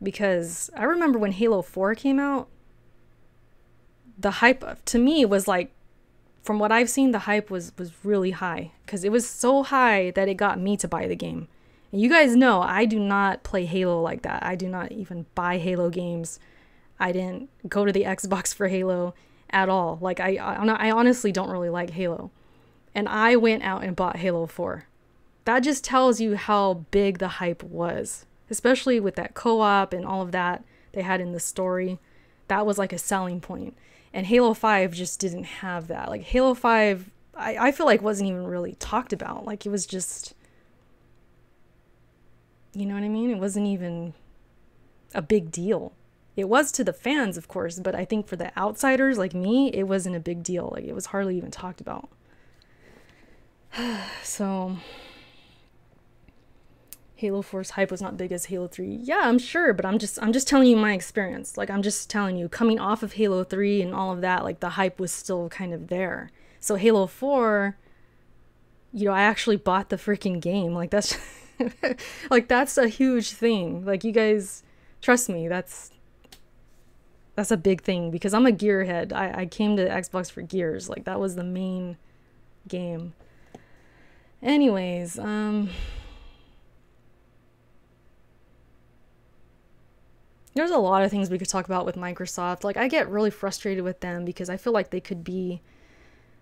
Because I remember when Halo 4 came out, the hype to me was like, from what I've seen, the hype was really high, because it was so high that it got me to buy the game. And you guys know I do not play Halo like that. I do not even buy Halo games. I didn't go to the Xbox for Halo at all. Like I honestly don't really like Halo. And I went out and bought Halo 4. That just tells you how big the hype was, especially with that co-op and all of that they had in the story. That was like a selling point. And Halo 5 just didn't have that. Like Halo 5, I feel like wasn't even really talked about. Like it was just, you know what I mean? It wasn't even a big deal. It was to the fans, of course, but I think for the outsiders like me, it wasn't a big deal. Like it was hardly even talked about. So Halo 4's hype was not big as Halo 3. Yeah, I'm sure, but I'm just telling you my experience. Like I'm just telling you, coming off of Halo 3 and all of that, like the hype was still kind of there. So Halo 4, you know, I actually bought the freaking game. Like that's like that's a huge thing. Like you guys, trust me, that's a big thing, because I'm a gearhead. I came to Xbox for Gears. Like that was the main game. Anyways, there's a lot of things we could talk about with Microsoft. Like I get really frustrated with them because I feel like they could be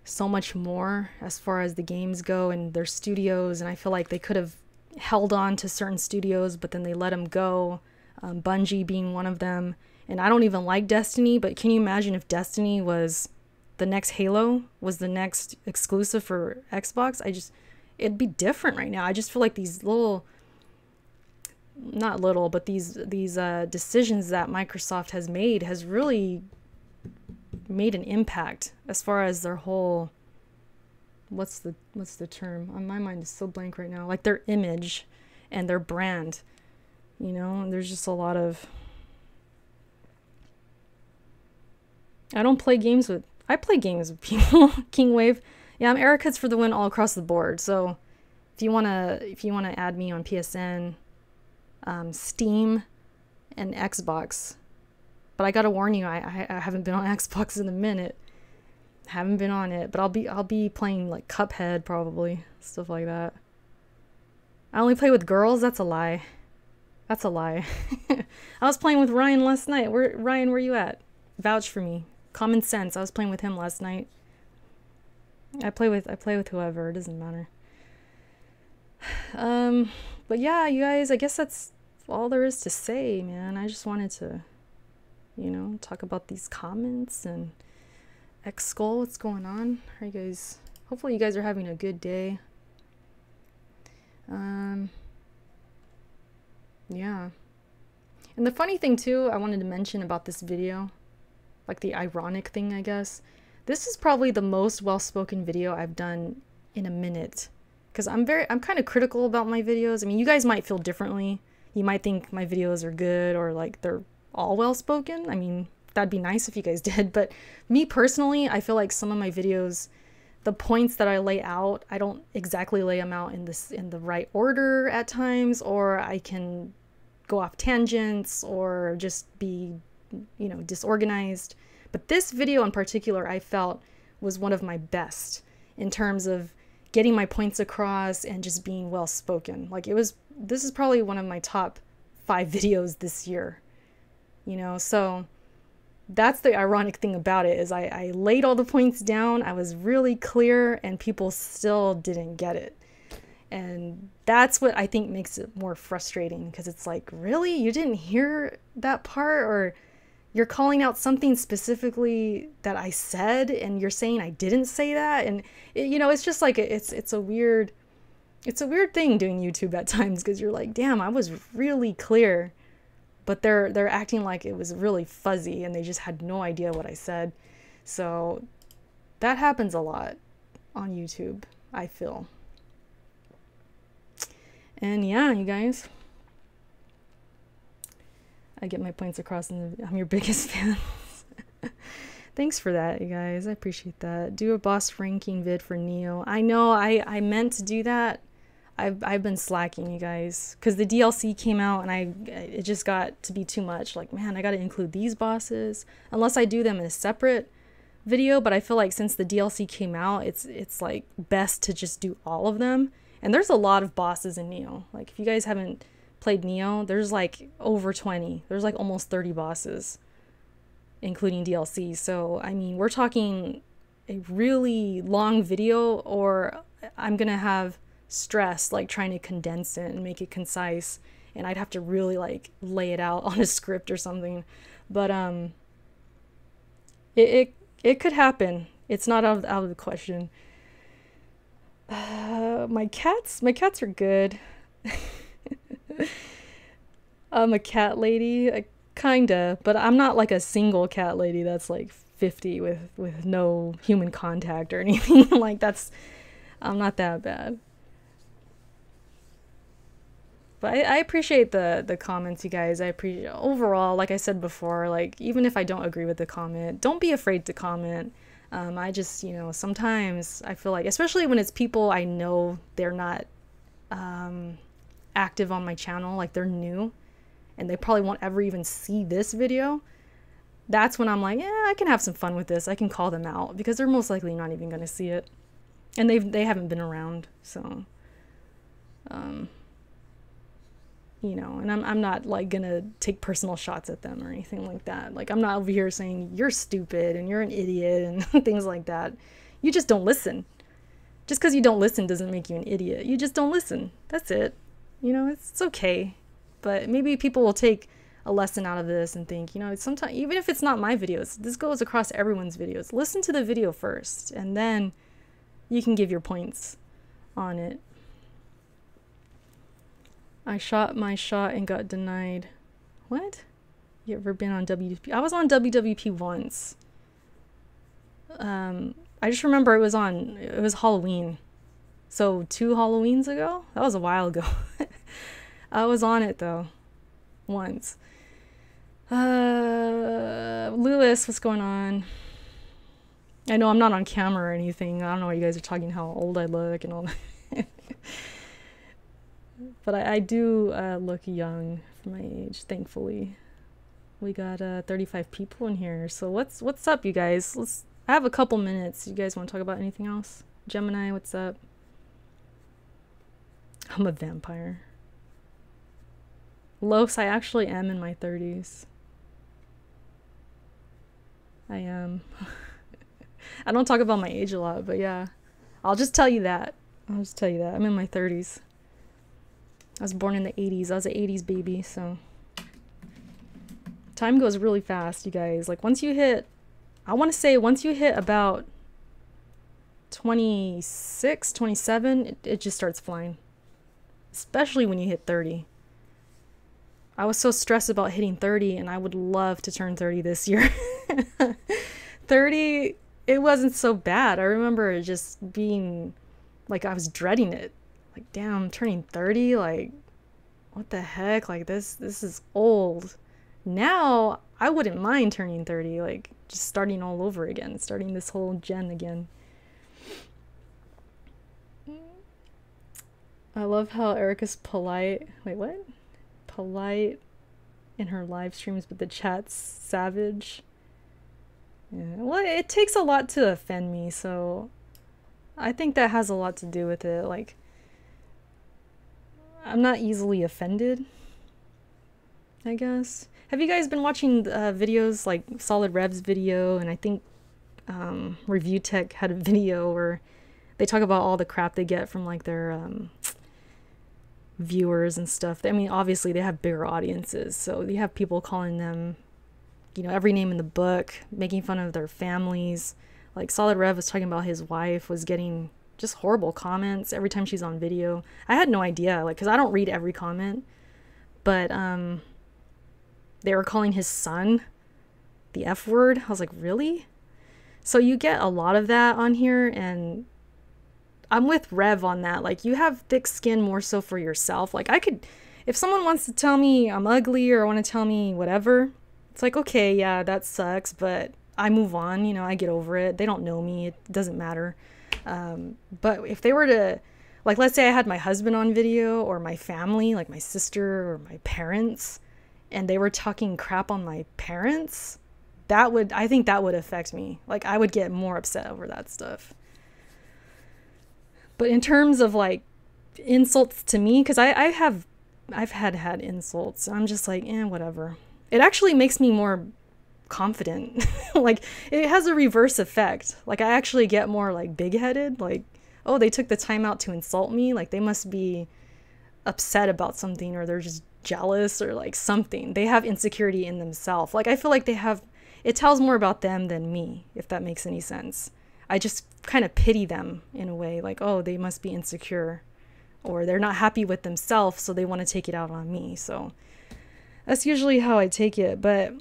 so much more as far as the games go and their studios, and I feel like they could have held on to certain studios, but then they let them go. Bungie being one of them. And I don't even like Destiny, but can you imagine if Destiny was the next Halo, was the next exclusive for Xbox? It'd be different right now. I just feel like these little, not little, but these decisions that Microsoft has made has really made an impact as far as their whole, what's the term? My mind is so blank right now. Like their image and their brand, you know. And there's just a lot of, I play games with people. King Wave. Yeah, I'm Erica's for the win all across the board. So if you wanna add me on PSN, Steam, and Xbox. But I gotta warn you, I haven't been on Xbox in a minute. Haven't been on it, but I'll be playing like Cuphead probably, stuff like that. I only play with girls. That's a lie. That's a lie. I was playing with Ryan last night. Ryan, where you at? Vouch for me. Common sense. I was playing with him last night. I play with whoever. It doesn't matter. But yeah, you guys, I guess that's all there is to say, man. I just wanted to, you know, talk about these comments and X Skull. What's going on? Are you guys? Hopefully, you guys are having a good day. Yeah. And the funny thing too, I wanted to mention about this video, like the ironic thing, I guess. This is probably the most well-spoken video I've done in a minute. Because I'm kind of critical about my videos. I mean, you guys might feel differently. You might think my videos are good or like they're all well-spoken. I mean, that'd be nice if you guys did. But me personally, I feel like some of my videos, the points that I lay out, I don't exactly lay them out in the right order at times, or I can go off tangents or just be, you know, disorganized. But this video in particular, I felt was one of my best in terms of getting my points across and just being well spoken. Like this is probably one of my top 5 videos this year, you know? So that's the ironic thing about it, is I laid all the points down, I was really clear, and people still didn't get it. And that's what I think makes it more frustrating, because it's like, really? You didn't hear that part? Or you're calling out something specifically that I said and you're saying I didn't say that? And it, you know, it's just like it's a weird thing doing YouTube at times, because you're like, damn, I was really clear, but they're acting like it was really fuzzy and they just had no idea what I said. So that happens a lot on YouTube, I feel. And yeah, you guys, I get my points across and I'm your biggest fan. Thanks for that, you guys. I appreciate that. Do a boss ranking vid for Neo. I know I meant to do that. I've been slacking, you guys, because the DLC came out and it just got to be too much. Like, man, I got to include these bosses unless I do them in a separate video. But I feel like since the DLC came out, it's like best to just do all of them. And there's a lot of bosses in Neo. Like, if you guys haven't played Neo, there's like over 20. There's like almost 30 bosses, including DLC. So, I mean, we're talking a really long video, or I'm going to have stress like trying to condense it and make it concise. And I'd have to really like lay it out on a script or something. But it could happen. It's not out of the question. My cats are good. I'm a cat lady, kinda, but I'm not like a single cat lady that's like 50 with no human contact or anything. Like I'm not that bad. But I appreciate the comments, you guys. I appreciate overall, like I said before, like even if I don't agree with the comment, don't be afraid to comment. I just, you know, sometimes I feel like, especially when it's people I know they're not active on my channel, like they're new and they probably won't ever even see this video, that's when I'm like, yeah, I can have some fun with this. I can call them out because they're most likely not even going to see it. And they haven't been around, so you know, and I'm not like gonna take personal shots at them or anything like that. Like, I'm not over here saying you're stupid and you're an idiot and things like that. You just don't listen. Just because you don't listen doesn't make you an idiot. You just don't listen. That's it. You know, it's okay. But maybe people will take a lesson out of this and think, you know, sometimes, even if it's not my videos, this goes across everyone's videos. Listen to the video first, and then you can give your points on it. I shot my shot and got denied. What? You ever been on WWP? I was on WWP once. I just remember it was Halloween. So 2 Halloweens ago? That was a while ago. I was on it though. Once. Lewis, what's going on? I know I'm not on camera or anything. I don't know what you guys are talking, how old I look and all that. But I do look young for my age, thankfully. We got 35 people in here. So what's up, you guys? I have a couple minutes. You guys want to talk about anything else? Gemini, what's up? I'm a vampire. Los, I actually am in my 30s. I am. I don't talk about my age a lot, but yeah. I'll just tell you that. I'm in my 30s. I was born in the 80s. I was an 80s baby, so time goes really fast, you guys. Like, once you hit about 26, 27, it just starts flying. especially when you hit 30. I was so stressed about hitting 30, and I would love to turn 30 this year. 30, it wasn't so bad. I remember just being like, I was dreading it. Like, damn, I'm turning 30. Like, what the heck? Like, this is old. Now, I wouldn't mind turning 30. Like, just starting all over again. Starting this whole gen again. I love how Erica's polite. Wait, what? Polite in her live streams, but the chat's savage. Yeah. Well, it takes a lot to offend me, so I think that has a lot to do with it. Like, I'm not easily offended, I guess. Have you guys been watching videos like Solid Rev's video, and I think Review Tech had a video where they talk about all the crap they get from like their viewers and stuff. I mean, obviously they have bigger audiences, so you have people calling them, you know, every name in the book, making fun of their families. Like Solid Rev was talking about his wife was getting just horrible comments every time she's on video. I had no idea, like, because I don't read every comment, but they were calling his son the F word. I was like, really? So you get a lot of that on here, and I'm with Rev on that. Like, you have thick skin more so for yourself. Like, I could, if someone wants to tell me I'm ugly or want to tell me whatever, it's like, okay, yeah, that sucks, but I move on, you know, I get over it. They don't know me. It doesn't matter. But if they were to, like, let's say I had my husband on video, or my family, like my sister or my parents, and they were talking crap on my parents, I think that would affect me. Like, I would get more upset over that stuff. But in terms of like insults to me, because I've had insults, I'm just like, whatever. It actually makes me more confident. Like, it has a reverse effect. Like, I actually get more like big-headed. Like, oh, they took the time out to insult me. Like, they must be upset about something, or they're just jealous, or like something. They have insecurity in themselves. Like, I feel like it tells more about them than me, if that makes any sense. I just kind of pity them in a way, like, oh, they must be insecure, or they're not happy with themselves, so they want to take it out on me. So that's usually how I take it. But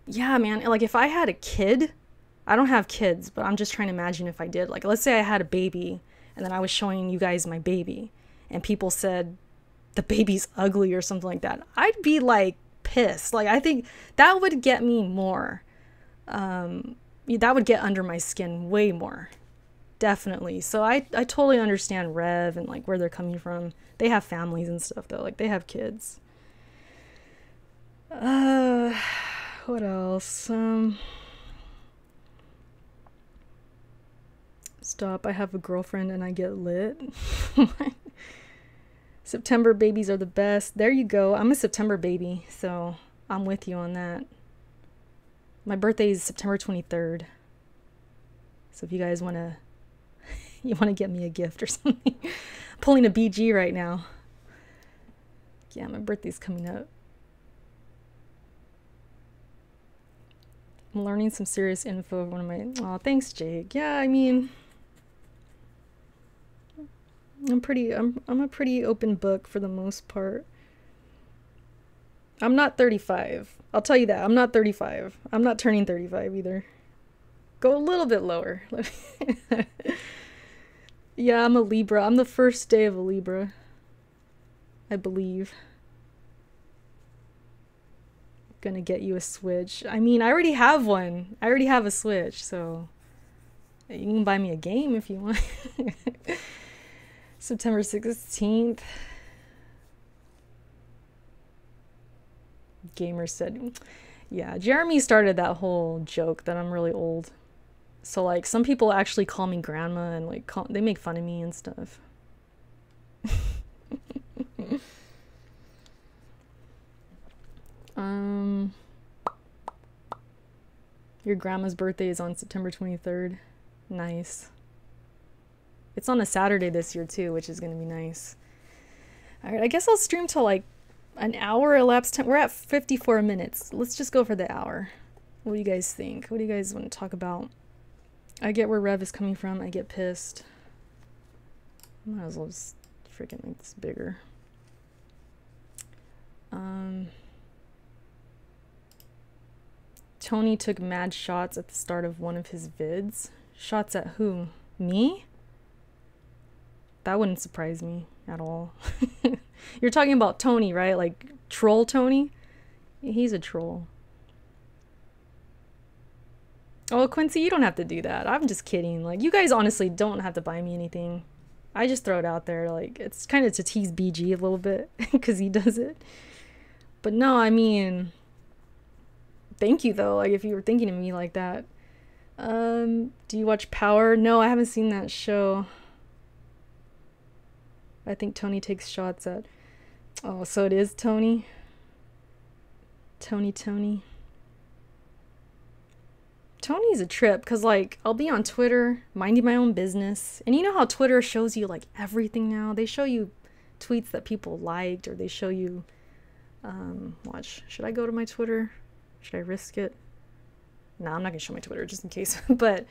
yeah, man, like, if I had a kid, I don't have kids, but I'm just trying to imagine if I did. Like, let's say I had a baby, and then I was showing you guys my baby, and people said the baby's ugly or something like that. I'd be like pissed. Like, I think that would get me more. That would get under my skin way more. Definitely. So I totally understand Rev and like where they're coming from. They have families and stuff though. Like, they have kids. What else? Stop. I have a girlfriend and I get lit. September babies are the best. There you go. I'm a September baby, so I'm with you on that. My birthday is September 23rd. So if you guys want to get me a gift or something. I'm pulling a BG right now. Yeah, my birthday's coming up. I'm learning some serious info of one of my... Oh, thanks, Jake. Yeah, I mean, I'm a pretty open book for the most part. I'm not 35. I'll tell you that. I'm not 35. I'm not turning 35 either. Go a little bit lower. Yeah, I'm a Libra. I'm the first day of a Libra, I believe. Gonna get you a Switch. I mean, I already have one. I already have a Switch, so you can buy me a game if you want. September 16th. Gamer said, yeah, Jeremy started that whole joke that I'm really old. So like, some people actually call me grandma, and like they make fun of me and stuff. Your grandma's birthday is on September 23rd. Nice. It's on a Saturday this year too, which is gonna be nice. Alright, I guess I'll stream till like an hour elapsed time. We're at 54 minutes. Let's just go for the hour. What do you guys think? What do you guys want to talk about? I get where Rev is coming from. I get pissed. Might as well just freaking make this bigger. Tony took mad shots at the start of one of his vids. Shots at who? Me? That wouldn't surprise me at all. You're talking about Tony, right? Like troll Tony? He's a troll. Oh, Quincy, you don't have to do that. I'm just kidding. Like, you guys honestly don't have to buy me anything. I just throw it out there. Like, it's kind of to tease BG a little bit because he does it. But no, I mean, thank you though. Like, if you were thinking of me like that. Do you watch Power? No, I haven't seen that show. I think Tony takes shots at... Oh, so it is Tony? Tony. Tony's a trip, because, like, I'll be on Twitter, minding my own business. And you know how Twitter shows you, like, everything now? They show you tweets that people liked, or they show you... watch. Should I go to my Twitter? Should I risk it? No, I'm not going to show my Twitter, just in case. But,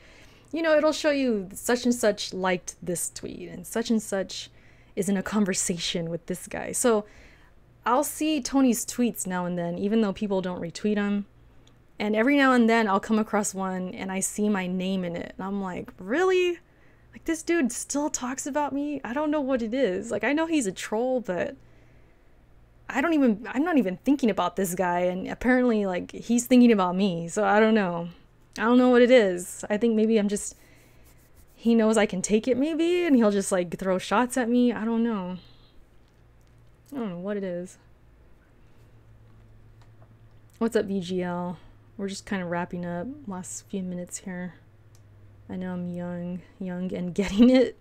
you know, it'll show you such and such liked this tweet, and such is in a conversation with this guy. So, I'll see Tony's tweets now and then, even though people don't retweet them. And every now and then I'll come across one and I see my name in it. And I'm like, really? Like, this dude still talks about me? I don't know what it is. Like, I know he's a troll, but I'm not even thinking about this guy. And apparently, like, he's thinking about me. So I don't know. I don't know what it is. I think maybe he knows I can take it maybe. And he'll just, like, throw shots at me. I don't know. I don't know what it is. What's up, VGL? We're just kind of wrapping up last few minutes here. I know I'm young and getting it.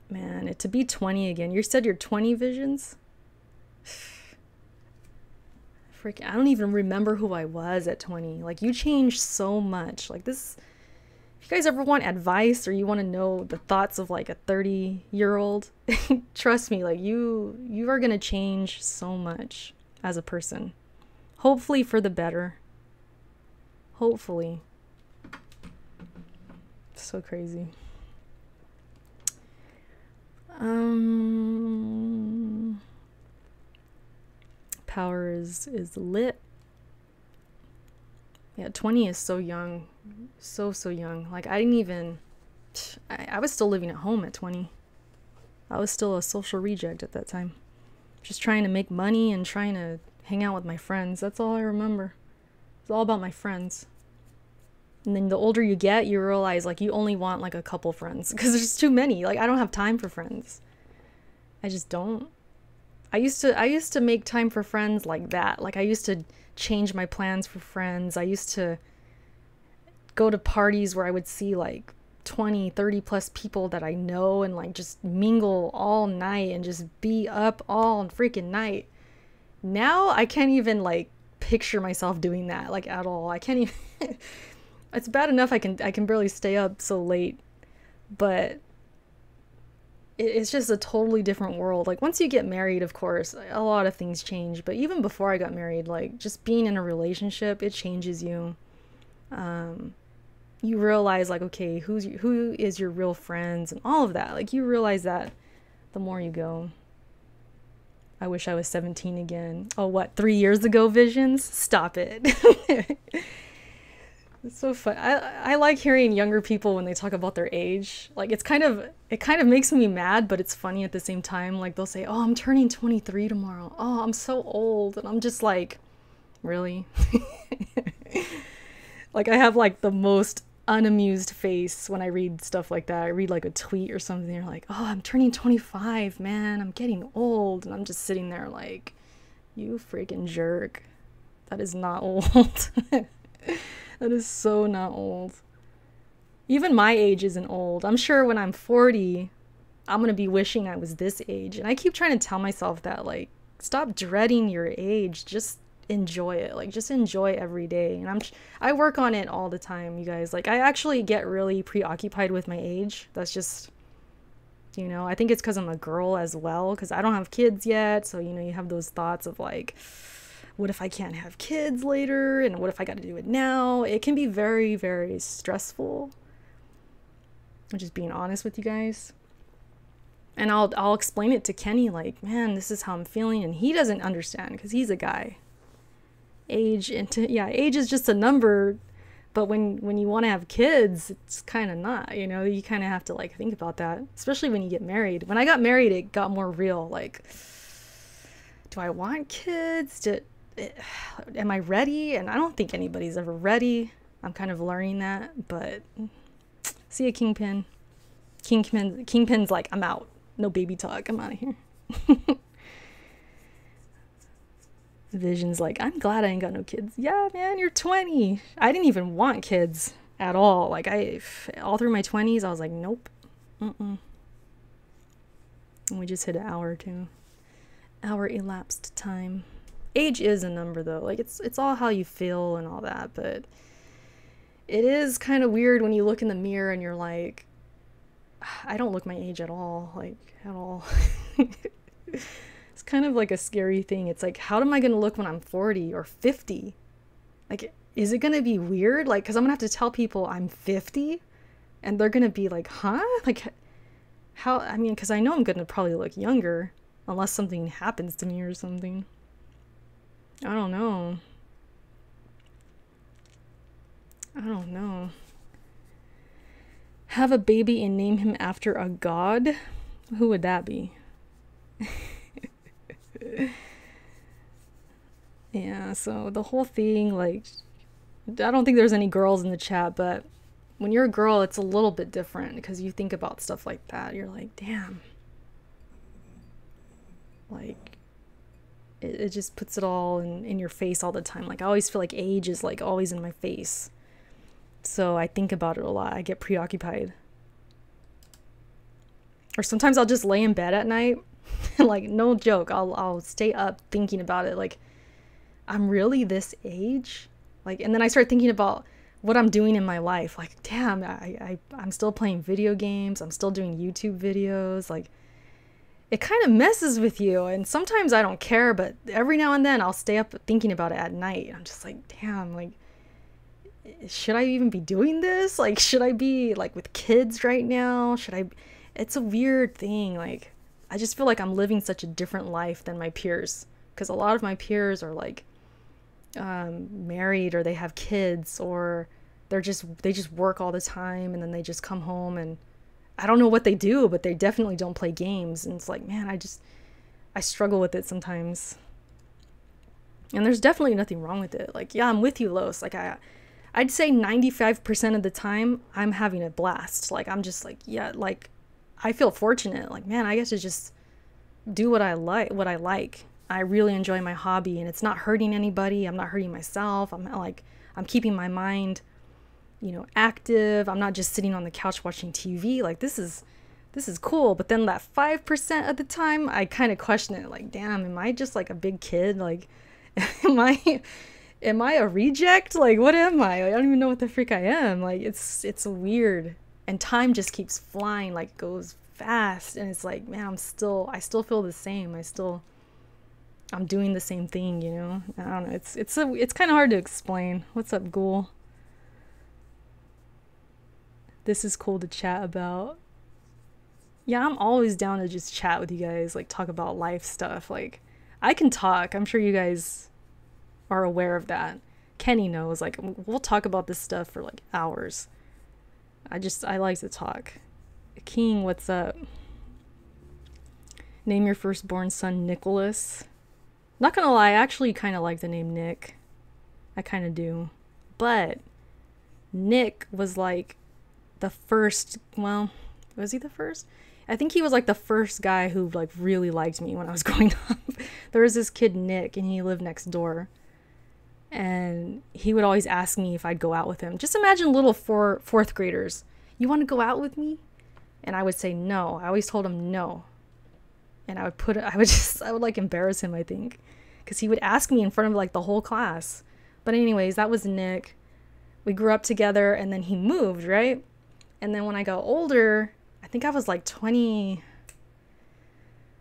Man, to be 20 again. You said you're 20, Visions? Freaking, I don't even remember who I was at 20. Like, you changed so much. Like, this... If you guys ever want advice or you want to know the thoughts of, like, a 30-year-old, trust me, like, you are going to change so much as a person. Hopefully for the better. Hopefully. So crazy. Power is lit. Yeah, 20 is so young. So young. Like, I didn't even... I was still living at home at 20. I was still a social reject at that time. Just trying to make money and trying to hang out with my friends. That's all I remember. It's all about my friends. And then the older you get, you realize, like, you only want, like, a couple friends. Because there's too many. Like, I don't have time for friends. I just don't. I used to make time for friends like that. Like, I used to change my plans for friends. I used to go to parties where I would see, like, 20, 30 plus people that I know and, like, just mingle all night and just be up all freaking night. Now I can't even, like, picture myself doing that, like, at all. I can't even... It's bad enough I can barely stay up so late, but it's just a totally different world. Like, once you get married, of course, a lot of things change, but even before I got married, like, just being in a relationship, it changes you. You realize, like, okay, who is your real friends and all of that. Like, you realize that the more you go. I wish I was 17 again. Oh, what, 3 years ago, Visions? Stop it. It's so fun. I like hearing younger people when they talk about their age. Like, it kind of makes me mad, but it's funny at the same time. Like, they'll say, oh, I'm turning 23 tomorrow. Oh, I'm so old. And I'm just like, really? Like, I have, like, the most unamused face when I read stuff like that. I read, like, a tweet or something. They're like, oh, I'm turning 25, man. I'm getting old. And I'm just sitting there like, you freaking jerk. That is not old. That is so not old. Even my age isn't old. I'm sure when I'm 40, I'm going to be wishing I was this age. And I keep trying to tell myself that, like, stop dreading your age. Just enjoy it. Like, just enjoy every day. And I work on it all the time, you guys. Like, I actually get really preoccupied with my age. That's just, you know, I think it's because I'm a girl as well, because I don't have kids yet. So, you know, you have those thoughts of, like, what if I can't have kids later? And what if I got to do it now? It can be very, very stressful. I'm just being honest with you guys. And I'll explain it to Kenny like, man, this is how I'm feeling, and he doesn't understand because he's a guy. Age is just a number, but when you want to have kids, it's kind of not, you know. You kind of have to like think about that, especially when you get married. When I got married, it got more real. Like, do I want kids? Am I ready? And I don't think anybody's ever ready. I'm kind of learning that, but see a Kingpin. Kingpin's like, I'm out. No baby talk. I'm out of here. Vision's like, I'm glad I ain't got no kids. Yeah, man, you're 20. I didn't even want kids at all. Like, all through my 20s, I was like, nope. And we just hit an hour too. Hour elapsed time. Age is a number though. Like, it's all how you feel and all that, but it is kind of weird when you look in the mirror and you're like, I don't look my age at all. Like, at all. It's kind of like a scary thing. It's like, how am I going to look when I'm 40 or 50? Like, is it going to be weird? Like, because I'm going to have to tell people I'm 50 and they're going to be like, huh? Like, how? I mean, because I know I'm going to probably look younger unless something happens to me or something. I don't know. Have a baby and name him after a god? Who would that be? Yeah, so the whole thing, like, I don't think there's any girls in the chat, but when you're a girl, it's a little bit different because you think about stuff like that. You're like, damn. Like, it just puts it all in your face all the time. Like, I always feel like age is like always in my face. So I think about it a lot. I get preoccupied. Or sometimes I'll just lay in bed at night. Like, no joke. I'll stay up thinking about it. Like, I'm really this age? Like, and then I start thinking about what I'm doing in my life. Like, damn, I'm still playing video games. I'm still doing YouTube videos. Like, it kind of messes with you. And sometimes I don't care, but every now and then I'll stay up thinking about it at night. I'm just like, damn, like, should I even be doing this? Like, should I be like with kids right now? It's a weird thing. Like, I just feel like I'm living such a different life than my peers, because a lot of my peers are like married, or they have kids, or they just work all the time, and then they just come home, and I don't know what they do, but they definitely don't play games. And it's like, man, I struggle with it sometimes. And there's definitely nothing wrong with it. Like, yeah, I'm with you, Los. Like, I'd say 95% of the time I'm having a blast. Like, I'm just like, yeah, like, I feel fortunate. Like, man, I get to just do what I like. I really enjoy my hobby, and it's not hurting anybody. I'm not hurting myself. I'm keeping my mind, you know, active. I'm not just sitting on the couch watching TV. Like, this is cool. But then that 5% of the time, I kind of question it. Like, damn, am I just like a big kid? Like, am I a reject? Like, what am I? I don't even know what the freak I am. Like, it's weird. And time just keeps flying, like, goes fast. And it's like, man, I still feel the same. I'm doing the same thing, you know? I don't know. It's kind of hard to explain. What's up, Ghoul? This is cool to chat about. Yeah, I'm always down to just chat with you guys, like, talk about life stuff. Like, I can talk. I'm sure you guys are aware of that. Kenny knows. Like, we'll talk about this stuff for like hours. I like to talk. King, what's up? Name your firstborn son Nicholas. Not gonna lie, I actually kind of like the name Nick. I kind of do. But Nick was like the first, well, was he the first? I think he was like the first guy who like really liked me when I was growing up. There was this kid Nick, and he lived next door. And he would always ask me if I'd go out with him. Just imagine little fourth graders. You want to go out with me? And I would say no. I always told him no. And I would like embarrass him, I think. Because he would ask me in front of like the whole class. But anyways, that was Nick. We grew up together, and then he moved, right? And then when I got older, I think I was like 20.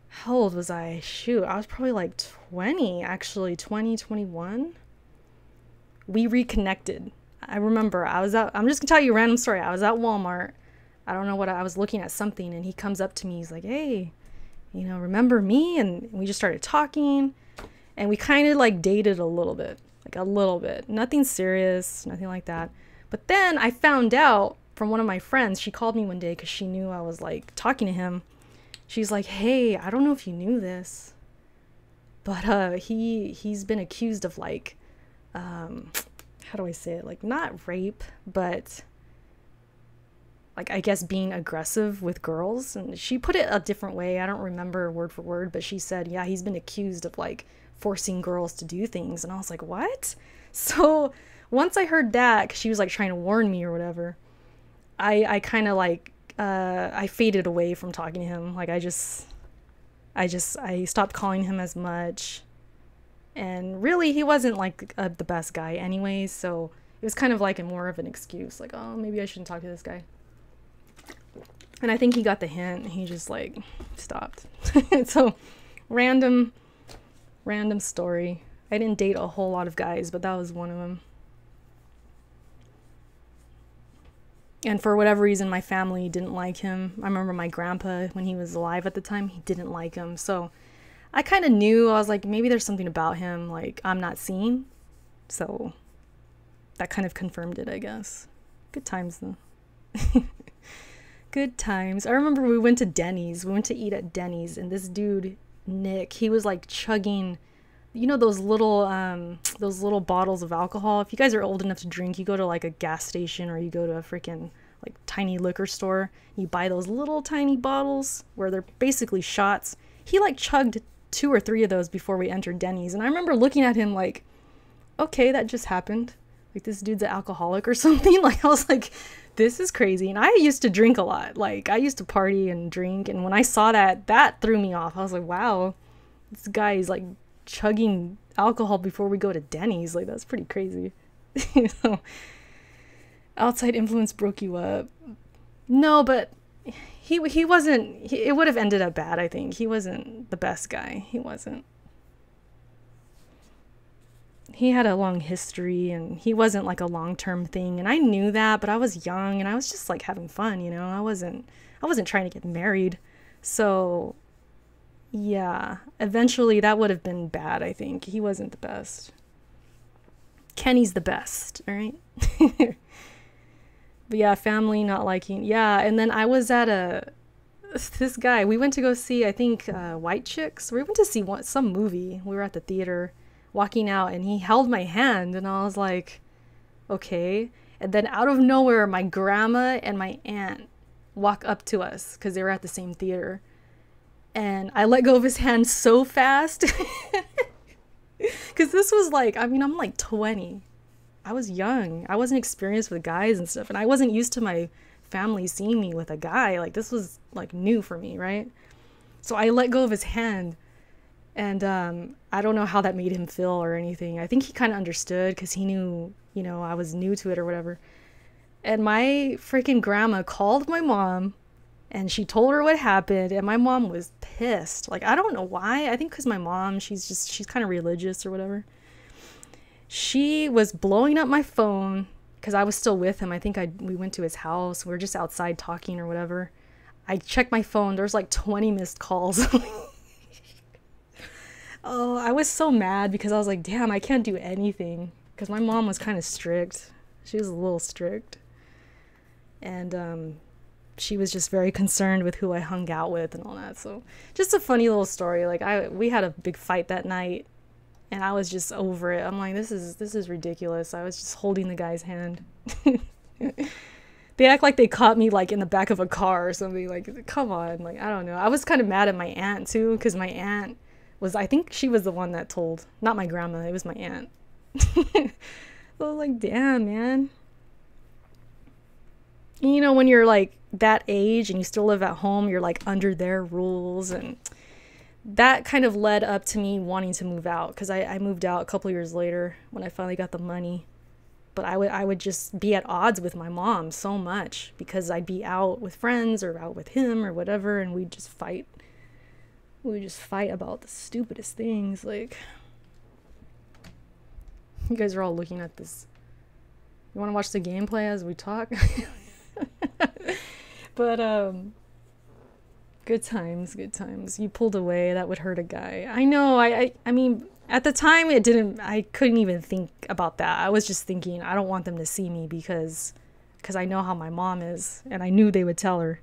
How old was I? Shoot, I was probably like 20, actually. 20, 21. We reconnected. I remember I'm just gonna tell you a random story. I was at Walmart. I don't know what, I was looking at something, and he comes up to me. He's like, hey, you know, remember me? And we just started talking, and we kind of like dated a little bit, like a little bit. Nothing serious, nothing like that. But then I found out from one of my friends. She called me one day because she knew I was like talking to him. She's like, hey, I don't know if you knew this, but he's been accused of like, how do I say it? Like, not rape, but like, I guess being aggressive with girls. And she put it a different way. I don't remember word for word, but she said, yeah, he's been accused of like forcing girls to do things. And I was like, what? So once I heard that, 'cause she was like trying to warn me or whatever, I kind of like, I faded away from talking to him. Like, I stopped calling him as much. And really, he wasn't like the best guy anyways. So it was kind of like more of an excuse. Like, oh, maybe I shouldn't talk to this guy. And I think he got the hint. He just like stopped. So random story. I didn't date a whole lot of guys, but that was one of them. And for whatever reason, my family didn't like him. I remember my grandpa, when he was alive at the time, he didn't like him. So I kind of knew. I was like, maybe there's something about him like I'm not seeing. So that kind of confirmed it, I guess. Good times though. Good times. I remember we went to Denny's. We went to eat at Denny's, and this dude, Nick, he was like chugging, you know, those little bottles of alcohol. If you guys are old enough to drink, you go to like a gas station or you go to a freaking like tiny liquor store. You buy those little tiny bottles where they're basically shots. He like chugged 2 or 3 of those before we entered Denny's, and I remember looking at him like, okay, that just happened. Like, this dude's an alcoholic or something. Like, I was like, this is crazy. And I used to drink a lot. Like, I used to party and drink. And when I saw that, that threw me off. I was like, wow, this guy is like chugging alcohol before we go to Denny's. Like, that's pretty crazy. So, outside influence broke you up. No, but he wasn't, it would have ended up bad, I think. He wasn't the best guy. He wasn't. He had a long history, and he wasn't like a long-term thing, and I knew that, but I was young and I was just like having fun, you know. I wasn't trying to get married. So yeah, eventually that would have been bad, I think. He wasn't the best. Kenny's the best, all right? But yeah, family not liking. Yeah, and then I was at this guy, we went to go see, I think, White Chicks. We went to see some movie. We were at the theater walking out, and he held my hand, and I was like, okay. And then out of nowhere, my grandma and my aunt walk up to us because they were at the same theater, and I let go of his hand so fast because this was like, I mean, I'm like 20. I was young. I wasn't experienced with guys and stuff, and I wasn't used to my family seeing me with a guy. Like, this was like new for me, right? So I let go of his hand. And I don't know how that made him feel or anything. I think he kind of understood because he knew, you know, I was new to it or whatever. And my freaking grandma called my mom, and she told her what happened. And my mom was pissed. Like, I don't know why. I think because my mom, she's kind of religious or whatever. She was blowing up my phone because I was still with him. I think we went to his house. We were just outside talking or whatever. I checked my phone. There's like 20 missed calls. Oh, I was so mad because I was like, damn, I can't do anything. Because my mom was kind of strict. She was a little strict. And she was just very concerned with who I hung out with and all that. So just a funny little story. Like, we had a big fight that night, and I was just over it. I'm like, this is ridiculous. I was just holding the guy's hand. They act like they caught me like in the back of a car or something. Like, come on. Like, I don't know. I was kind of mad at my aunt too, because my aunt I think she was the one that told, not my grandma, it was my aunt. So I was like, damn, man. You know, when you're like that age and you still live at home, you're like under their rules, and that kind of led up to me wanting to move out, because I moved out a couple years later when I finally got the money. But I would just be at odds with my mom so much because I'd be out with friends or out with him or whatever, and we'd just fight. We would just fight about the stupidest things. Like, you guys are all looking at this. You want to watch the gameplay as we talk? But good times, good times. You pulled away, that would hurt a guy. I know. I mean, at the time I couldn't even think about that. I was just thinking I don't want them to see me because I know how my mom is, and I knew they would tell her.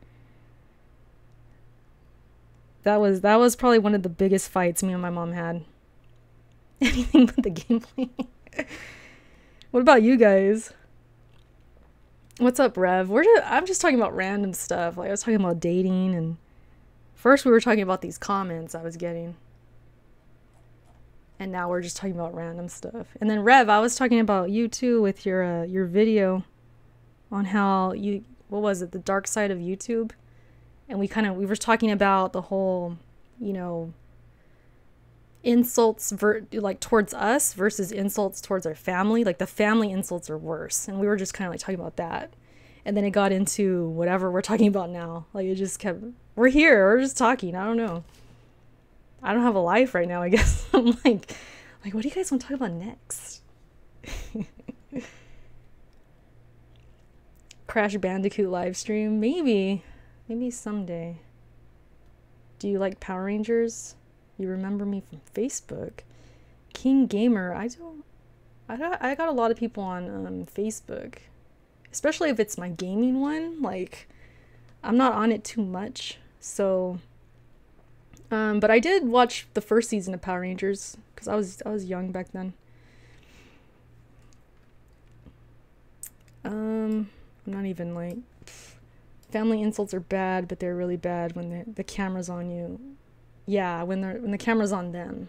That was probably one of the biggest fights me and my mom had. Anything but the gameplay. What about you guys? What's up, Rev? I'm just talking about random stuff. Like I was talking about dating, and first we were talking about these comments I was getting. And now we're just talking about random stuff. And then Rev, I was talking about you too with your video on how what was it, the dark side of YouTube? And we were talking about the whole, insults like towards us versus insults towards our family. Like the family insults are worse. And we were just kind of like talking about that. And then it got into whatever we're talking about now. Like it just kept, we're here, we're just talking. I don't know. I don't have a life right now, I guess. I'm like, what do you guys want to talk about next? Crash Bandicoot live stream? Maybe someday. Do you like Power Rangers? You remember me from Facebook. King Gamer. I got a lot of people on Facebook, especially if it's my gaming one. Like, I'm not on it too much, so. But I did watch the first season of Power Rangers because I was young back then. I'm not even like. Family insults are bad, but they're really bad when the camera's on you. Yeah, when the camera's on them.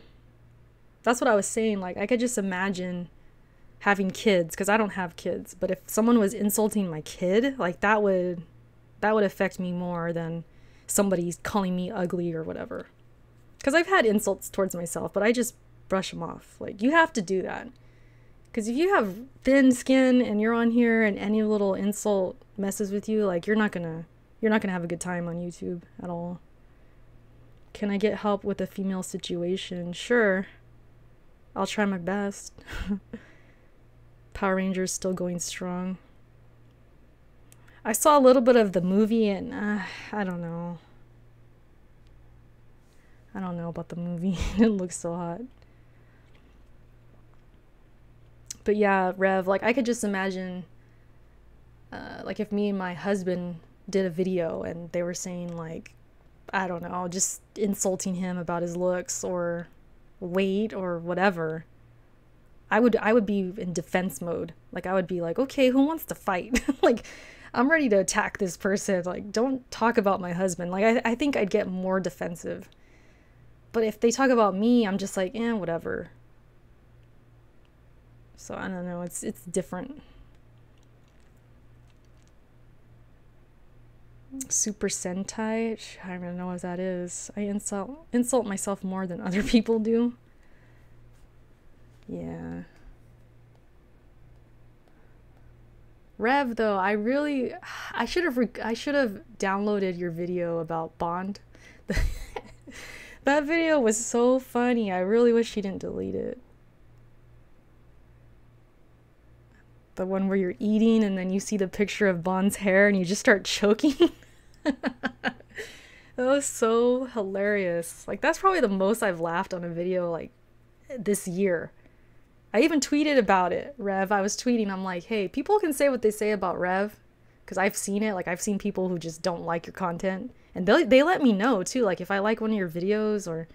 That's what I was saying. Like I could just imagine having kids, because I don't have kids. But if someone was insulting my kid, like that would affect me more than somebody's calling me ugly or whatever. Because I've had insults towards myself, but I just brush them off. Like you have to do that. Because if you have thin skin and you're on here and any little insult messes with you, like you're not gonna have a good time on YouTube at all. Can I get help with a female situation? Sure. I'll try my best. Power Rangers still going strong. I saw a little bit of the movie and I don't know. I don't know about the movie. It looks so hot. But yeah, Rev, like I could just imagine like if me and my husband did a video and they were saying like, I don't know, just insulting him about his looks or weight or whatever, I would be in defense mode. Like I would be like, okay, who wants to fight? Like I'm ready to attack this person. Like don't talk about my husband. Like I think I'd get more defensive. But if they talk about me, I'm just like, whatever. So I don't know, it's different. Super Sentai? I don't even know what that is. I insult myself more than other people do. Yeah. Rev, though, I should have downloaded your video about Bond. That video was so funny. I really wish you didn't delete it. The one where you're eating and then you see the picture of Bond's hair and you just start choking. That was so hilarious. Like that's probably the most I've laughed on a video like this year. I even tweeted about it, Rev. I was tweeting, I'm like, hey, people can say what they say about Rev, because I've seen it. Like I've seen people who just don't like your content, and they let me know too. Like if I like one of your videos, or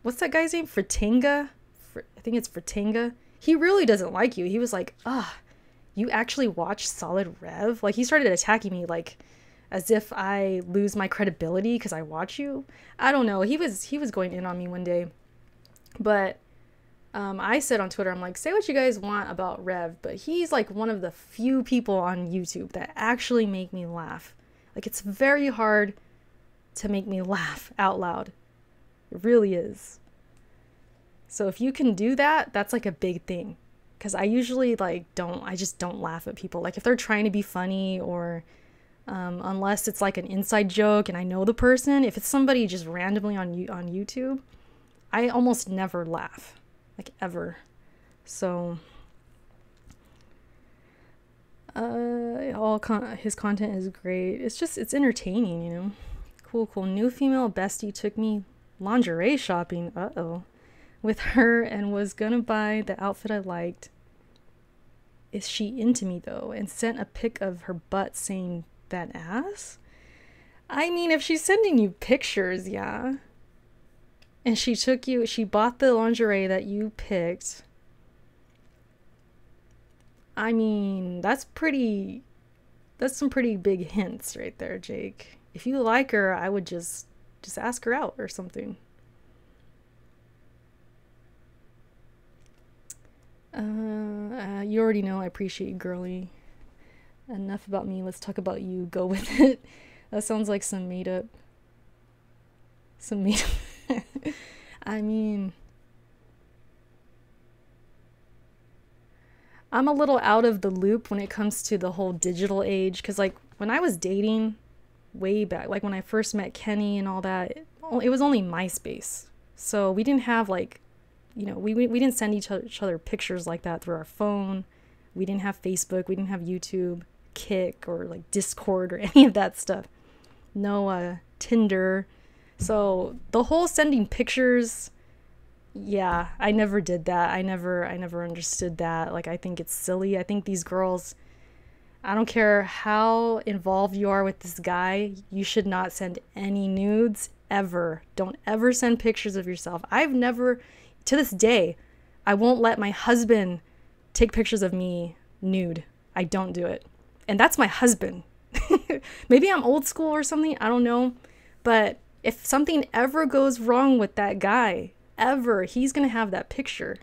what's that guy's name? Fratinga? I think it's Fratinga. He really doesn't like you. He was like, you actually watch Solid Rev? Like he started attacking me like as if I lose my credibility because I watch you. I don't know. He was going in on me one day. But I said on Twitter, I'm like, say what you guys want about Rev, but he's like one of the few people on YouTube that actually make me laugh. Like it's very hard to make me laugh out loud. It really is. So if you can do that, that's like a big thing. Because I usually I just don't laugh at people. Like if they're trying to be funny or unless it's like an inside joke and I know the person, if it's somebody just randomly on YouTube, I almost never laugh, like ever. So His content is great. It's entertaining, you know. Cool. New female bestie took me lingerie shopping. Uh-oh. With her and was gonna buy the outfit I liked. Is she into me though? And sent a pic of her butt saying that ass? I mean, if she's sending you pictures, yeah. And she bought the lingerie that you picked. I mean, that's some pretty big hints right there, Jake. If you like her, I would just ask her out or something. You already know I appreciate you, girly. Enough about me, let's talk about you. Go with it. That sounds like some made up. I mean, I'm a little out of the loop when it comes to the whole digital age, because like when I was dating way back, like when I first met Kenny and all that, it was only MySpace. So we didn't have like, you know, we didn't send each other pictures like that through our phone. We didn't have Facebook, we didn't have YouTube, Kik, or like Discord or any of that stuff. No Tinder. So the whole sending pictures, yeah, I never did that. I never understood that. Like, I think it's silly. I think these girls, I don't care how involved you are with this guy, you should not send any nudes ever. Don't ever send pictures of yourself. I've never, to this day, I won't let my husband take pictures of me nude. I don't do it. And that's my husband. Maybe I'm old school or something, I don't know. But if something ever goes wrong with that guy, ever, he's gonna have that picture.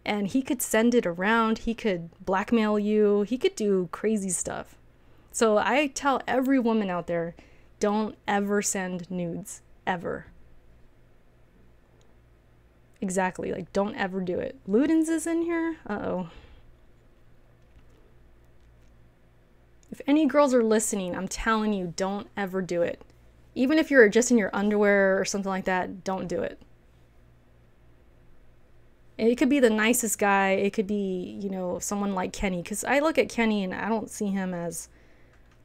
And he could send it around, he could blackmail you, he could do crazy stuff. So I tell every woman out there, don't ever send nudes, ever. Exactly, like don't ever do it. Ludens is in here? Uh-oh. If any girls are listening, I'm telling you, don't ever do it. Even if you're just in your underwear or something like that, don't do it. And it could be the nicest guy. It could be, you know, someone like Kenny. Because I look at Kenny and I don't see him as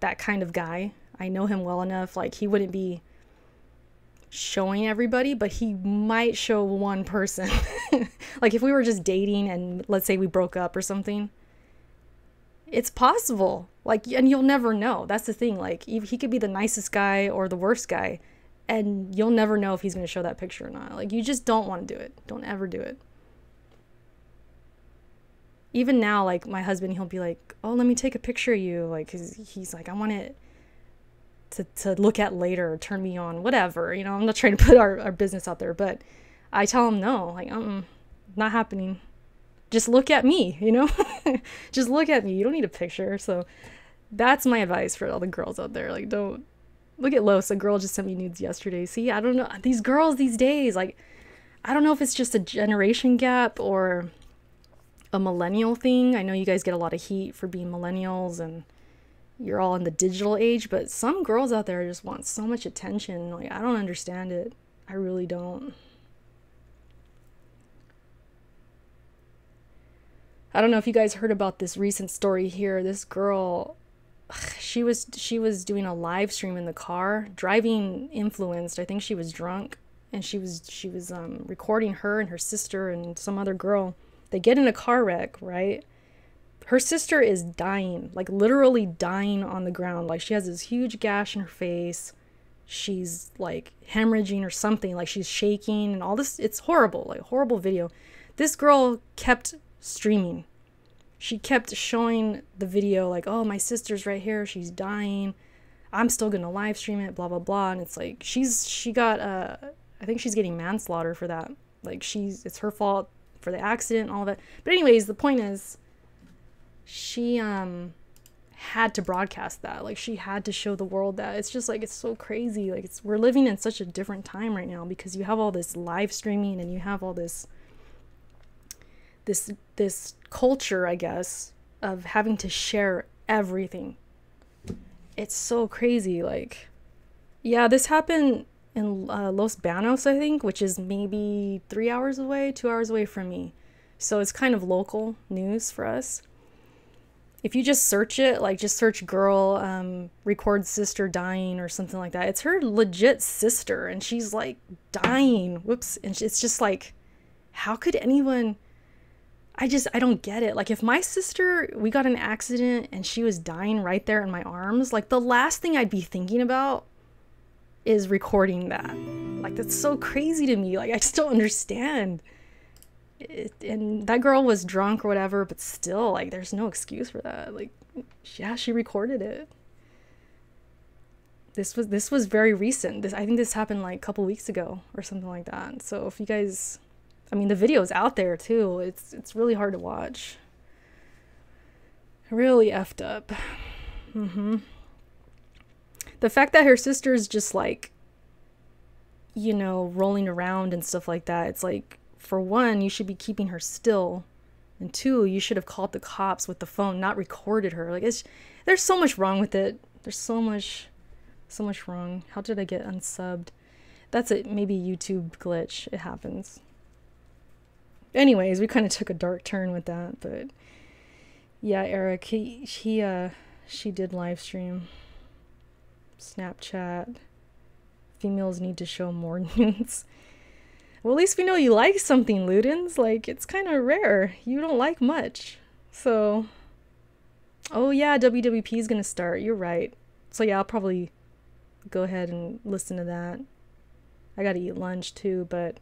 that kind of guy. I know him well enough. Like, he wouldn't be showing everybody, but he might show one person. Like, if we were just dating and let's say we broke up or something, it's possible. Like, and you'll never know. That's the thing. Like, he could be the nicest guy or the worst guy, and you'll never know if he's going to show that picture or not. Like, you just don't want to do it. Don't ever do it. Even now, like, my husband, he'll be like, oh, let me take a picture of you. Like, he's like, I want it to look at later or turn me on, whatever. You know, I'm not trying to put our business out there, but I tell him no. Like, not happening. Just look at me, you know? Just look at me. You don't need a picture. So that's my advice for all the girls out there. Like, don't look at Los. A girl just sent me nudes yesterday. See, I don't know. These girls these days, like, I don't know if it's just a generation gap or a millennial thing. I know you guys get a lot of heat for being millennials and you're all in the digital age, but some girls out there just want so much attention. Like, I don't understand it. I really don't. I don't know if you guys heard about this recent story here. This girl, she was doing a live stream in the car, driving influenced. I think she was drunk, and she was recording her and her sister and some other girl. They get in a car wreck, right? Her sister is dying, like literally dying on the ground. Like, she has this huge gash in her face. She's like hemorrhaging or something. Like, she's shaking and all this. It's horrible, like horrible video. This girl kept streaming. She kept showing the video like, oh, my sister's right here, she's dying, I'm still gonna live stream it, blah blah blah. And it's like she got I think she's getting manslaughter for that. Like, it's her fault for the accident and all that. But anyways, the point is, she had to broadcast that. Like, she had to show the world that. It's just like, it's so crazy. Like, we're living in such a different time right now because you have all this live streaming and you have all this culture, I guess, of having to share everything. It's so crazy. Like, yeah, this happened in Los Banos, I think, which is maybe 2 hours away from me. So it's kind of local news for us. If you just search it, like just search girl record sister dying or something like that, it's her legit sister and she's like dying. Whoops. And it's just like, how could anyone, I don't get it. Like if my sister, we got in an accident and she was dying right there in my arms, like the last thing I'd be thinking about is recording that. Like that's so crazy to me. Like I just don't understand. And that girl was drunk or whatever, but still, like, there's no excuse for that. Like, yeah, she recorded it. This was very recent. I think this happened like a couple weeks ago or something like that. So if you guys, I mean, the video's out there too. It's really hard to watch. Really effed up. The fact that her sister's just like, you know, rolling around and stuff like that, it's like, for one, you should be keeping her still, and two, you should have called the cops with the phone, not recorded her. Like there's so much wrong with it. There's so much wrong. How did I get unsubbed? That's it. Maybe YouTube glitch. It happens. Anyways, we kind of took a dark turn with that, but yeah, Eric, she did live stream. Snapchat. Females need to show more nudes. Well, at least we know you like something, Ludens. Like, it's kind of rare. You don't like much. So, oh yeah, WWP is going to start. You're right. So yeah, I'll probably go ahead and listen to that. I got to eat lunch too, but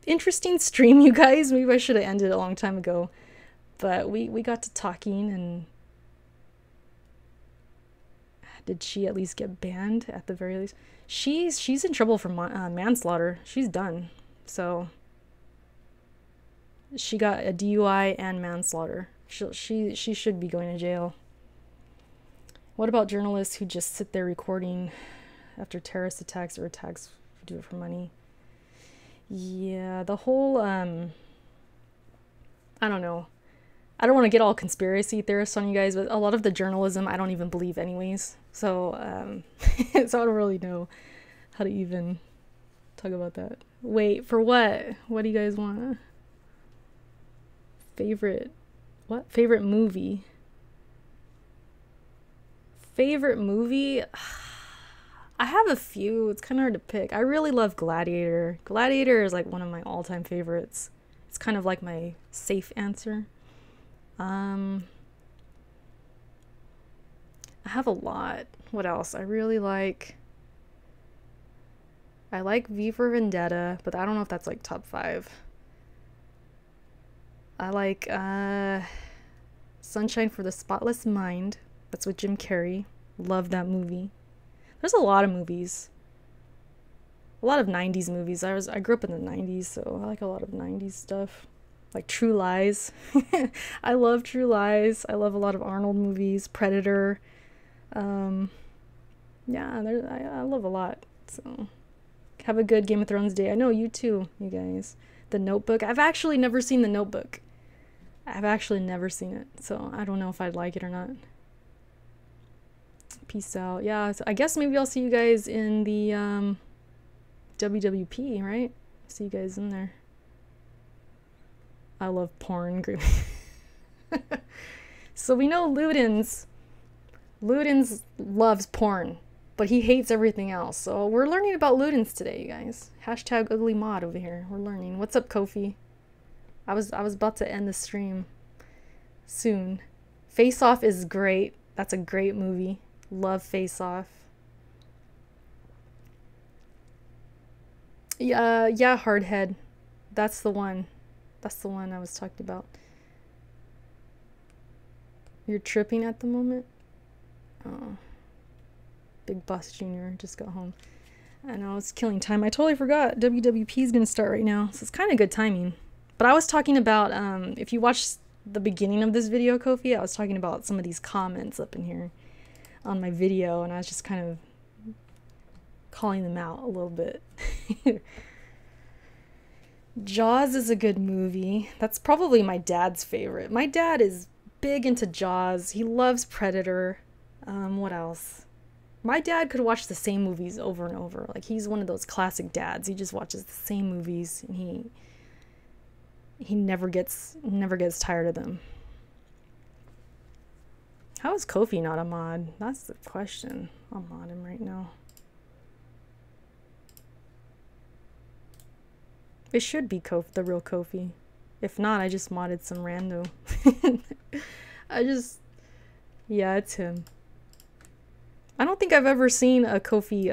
interesting stream, you guys. Maybe I should have ended a long time ago. But we got to talking, and did she at least get banned at the very least? She's in trouble for manslaughter. She's done. So she got a DUI and manslaughter. She should be going to jail. What about journalists who just sit there recording after terrorist attacks or attacks, do it for money? Yeah, the whole I don't know. I don't want to get all conspiracy theorists on you guys, but a lot of the journalism I don't even believe anyways. So, so I don't really know how to even talk about that. Wait, for what? What do you guys want? Favorite movie? Favorite movie? I have a few. It's kind of hard to pick. I really love Gladiator. Gladiator is like one of my all-time favorites. It's kind of like my safe answer. I have a lot. What else? I like V for Vendetta, but I don't know if that's like top 5. I like Sunshine for the Spotless Mind. That's with Jim Carrey. Love that movie. There's a lot of movies. A lot of 90s movies. I grew up in the 90s, so I like a lot of 90s stuff. Like True Lies. I love True Lies. I love a lot of Arnold movies. Predator. Yeah, I love a lot. So have a good Game of Thrones day. I know you too, you guys. The Notebook. I've actually never seen The Notebook. I've actually never seen it, so I don't know if I'd like it or not. Peace out. Yeah, so I guess maybe I'll see you guys in the WWP, right? See you guys in there. I love porn. So we know Ludens loves porn, but he hates everything else. So we're learning about Ludens today, you guys. Hashtag ugly mod over here. We're learning. What's up, Kofi? I was about to end the stream soon. Face Off is great. That's a great movie. Love Face Off. Yeah, Hardhead. That's the one. That's the one I was talking about. You're tripping at the moment? Oh. Big Boss Jr. just got home. I know, it's killing time. I totally forgot. WWP is going to start right now, so it's kind of good timing. But I was talking about, if you watch the beginning of this video, Kofi, I was talking about some of these comments up in here on my video, and I was just kind of calling them out a little bit. Jaws is a good movie. That's probably my dad's favorite. My dad is big into Jaws. He loves Predator. What else? My dad could watch the same movies over and over. Like, he's one of those classic dads. He just watches the same movies, and he never gets tired of them. How is Kofi not a mod? That's the question. I'll mod him right now. It should be the real Kofi. If not, I just modded some rando. Yeah, it's him. I don't think I've ever seen a Kofi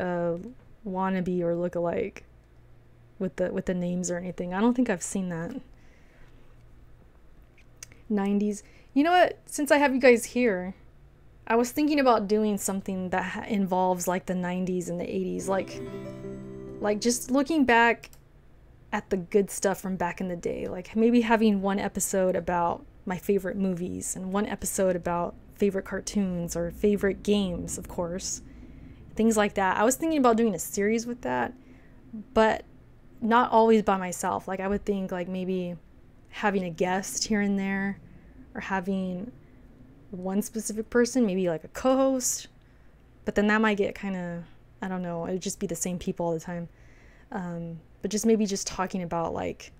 wannabe or lookalike with the names or anything. I don't think I've seen that. 90s. You know what? Since I have you guys here, I was thinking about doing something that involves like the 90s and the 80s, like just looking back at the good stuff from back in the day, like maybe having one episode about my favorite movies and one episode about favorite cartoons or favorite games, of course, things like that. I was thinking about doing a series with that, but not always by myself. Like I would think like maybe having a guest here and there, or having one specific person, maybe like a co-host, but then that might get kind of, I don't know, it'd just be the same people all the time. But just maybe just talking about like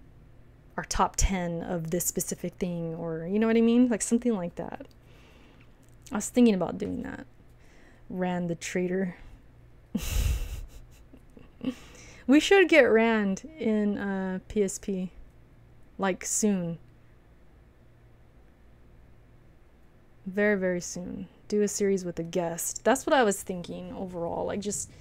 our top 10 of this specific thing, or you know what I mean? Like something like that. I was thinking about doing that. Rand the traitor. We should get Rand in PSP like soon. Very, very soon. Do a series with a guest. That's what I was thinking overall. Like just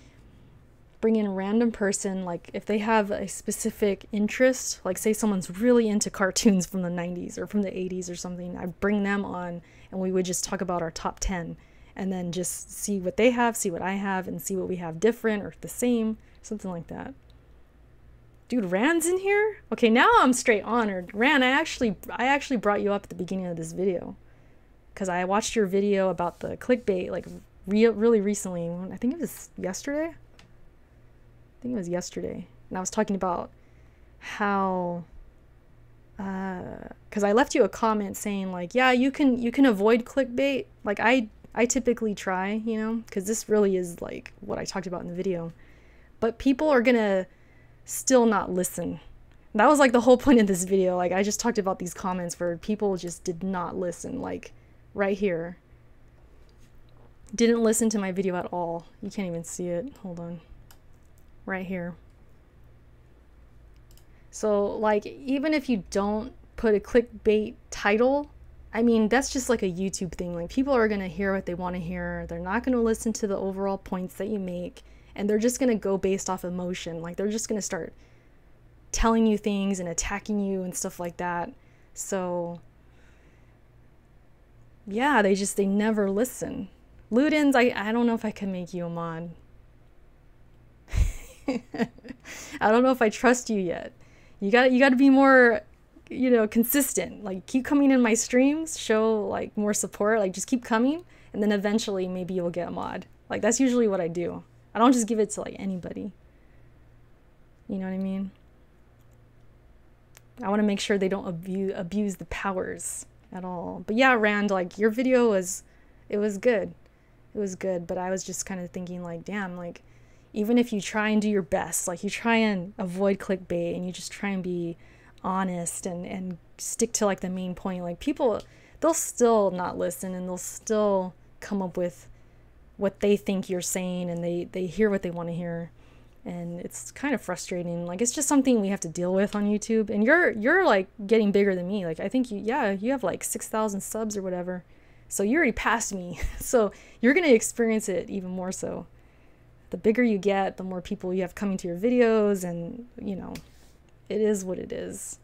bring in a random person, like if they have a specific interest, like say someone's really into cartoons from the 90s or from the 80s or something, I'd bring them on and we would just talk about our top 10 and then just see what they have, see what I have, and see what we have different or the same, something like that. Dude, Rand's in here? Okay, now I'm straight honored. Rand, I actually brought you up at the beginning of this video because I watched your video about the clickbait like really recently. I think it was yesterday. And I was talking about how because I left you a comment saying like, yeah, you can avoid clickbait. Like I typically try, you know, because this really is like what I talked about in the video, but people are gonna still not listen. That was like the whole point of this video. Like I just talked about these comments where people just did not listen, like right here. Didn't listen to my video at all. You can't even see it. Hold on. Right here. So like even if you don't put a clickbait title, I mean that's just like a YouTube thing. Like people are gonna hear what they want to hear. They're not gonna listen to the overall points that you make, and they're just gonna go based off emotion. Like they're just gonna start telling you things and attacking you and stuff like that. So yeah, they never listen. Ludens, I don't know if I can make you a mod. I don't know if I trust you yet. You gotta be more, you know, consistent. Like keep coming in my streams, show like more support, like just keep coming, and then eventually maybe you'll get a mod. Like that's usually what I do. I don't just give it to like anybody. You know what I mean? I want to make sure they don't abuse the powers at all. But yeah, Rand, like your video was good. It was good, but I was just kind of thinking like, damn, like even if you try and do your best, like you try and avoid clickbait and you just try and be honest and stick to like the main point, like people, they'll still not listen and they'll still come up with what they think you're saying, and they hear what they want to hear. And it's kind of frustrating. Like it's just something we have to deal with on YouTube. And you're like getting bigger than me. Like I think you have like 6,000 subs or whatever. So you already passed me. So you're going to experience it even more so. The bigger you get, the more people you have coming to your videos, and you know, it is what it is.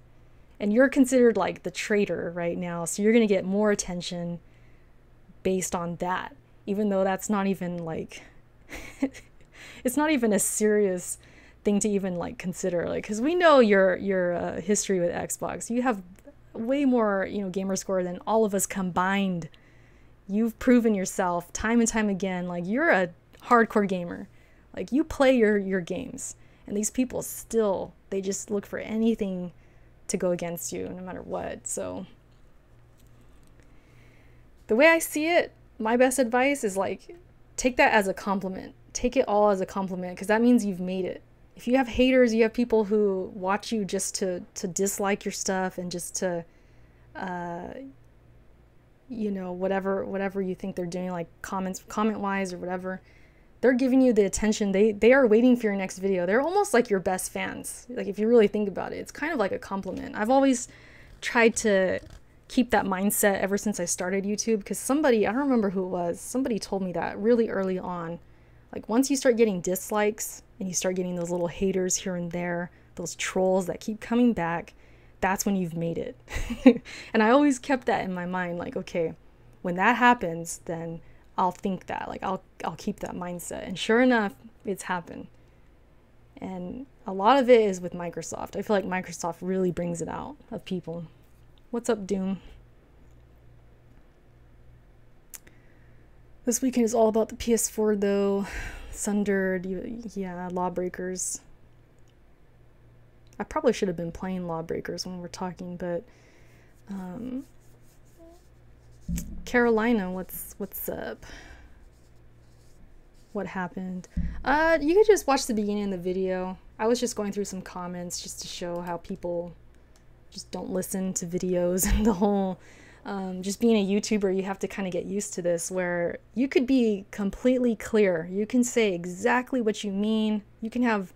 And you're considered like the traitor right now, so you're gonna get more attention based on that, even though that's not even like it's not even a serious thing to even like consider, like because we know your history with Xbox. You have way more, you know, gamer score than all of us combined. You've proven yourself time and time again, like you're a hardcore gamer. Like you play your games, and these people still, they just look for anything to go against you no matter what. So the way I see it, my best advice is like take that as a compliment. Take it all as a compliment, because that means you've made it. If you have haters, you have people who watch you just to dislike your stuff and just to you know, whatever you think they're doing, like comment wise or whatever, they're giving you the attention. They are waiting for your next video. They're almost like your best fans. Like, if you really think about it, it's kind of like a compliment. I've always tried to keep that mindset ever since I started YouTube, because somebody, I don't remember who it was, somebody told me that really early on. Like, once you start getting dislikes and you start getting those little haters here and there, those trolls that keep coming back, that's when you've made it. And I always kept that in my mind, like, okay, when that happens, then I'll think that, like, I'll keep that mindset. And sure enough, it's happened. And a lot of it is with Microsoft. I feel like Microsoft really brings it out of people. What's up, Doom? This weekend is all about the PS4, though. Sundered, yeah, Lawbreakers. I probably should have been playing Lawbreakers when we're talking, but Carolina, what's up? What happened? You could just watch the beginning of the video. I was just going through some comments just to show how people just don't listen to videos, and the whole just being a YouTuber, you have to kind of get used to this, where you could be completely clear. You can say exactly what you mean. You can have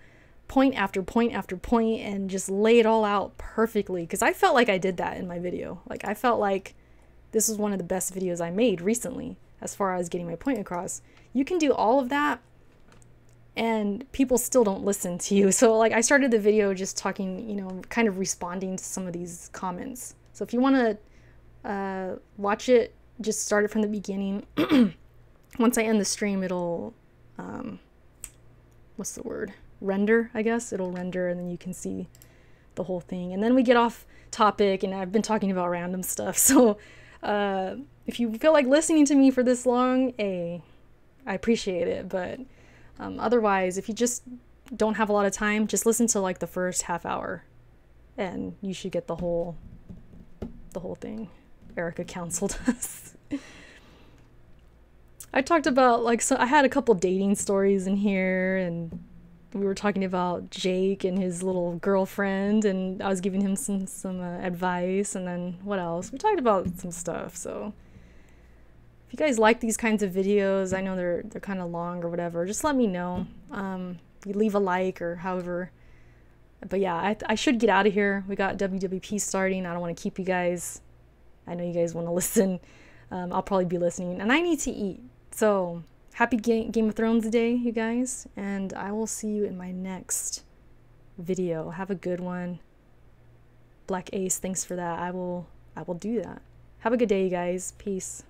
point after point after point and just lay it all out perfectly, because I felt like I did that in my video. Like, I felt like this was one of the best videos I made recently as far as getting my point across. You can do all of that and people still don't listen to you. So, like, I started the video just talking, you know, kind of responding to some of these comments. So if you want to watch it, just start it from the beginning. Once I end the stream, it'll what's the word? Render, I guess. It'll render, and then you can see the whole thing. And then we get off topic, and I've been talking about random stuff. So if you feel like listening to me for this long, I appreciate it. But otherwise, if you just don't have a lot of time, just listen to like the first half hour, and you should get the whole thing. Erica counseled us. I talked about, like, so I had a couple dating stories in here, and we were talking about Jake and his little girlfriend, and I was giving him some advice. And then what else? We talked about some stuff. So if you guys like these kinds of videos, I know they're kind of long or whatever, just let me know. You leave a like or however. But yeah, I should get out of here. We got WWP starting. I don't want to keep you guys. I know you guys want to listen. I'll probably be listening, and I need to eat. So happy Game of Thrones Day, you guys, and I will see you in my next video. Have a good one. Black Ace, thanks for that. I will do that. Have a good day, you guys. Peace.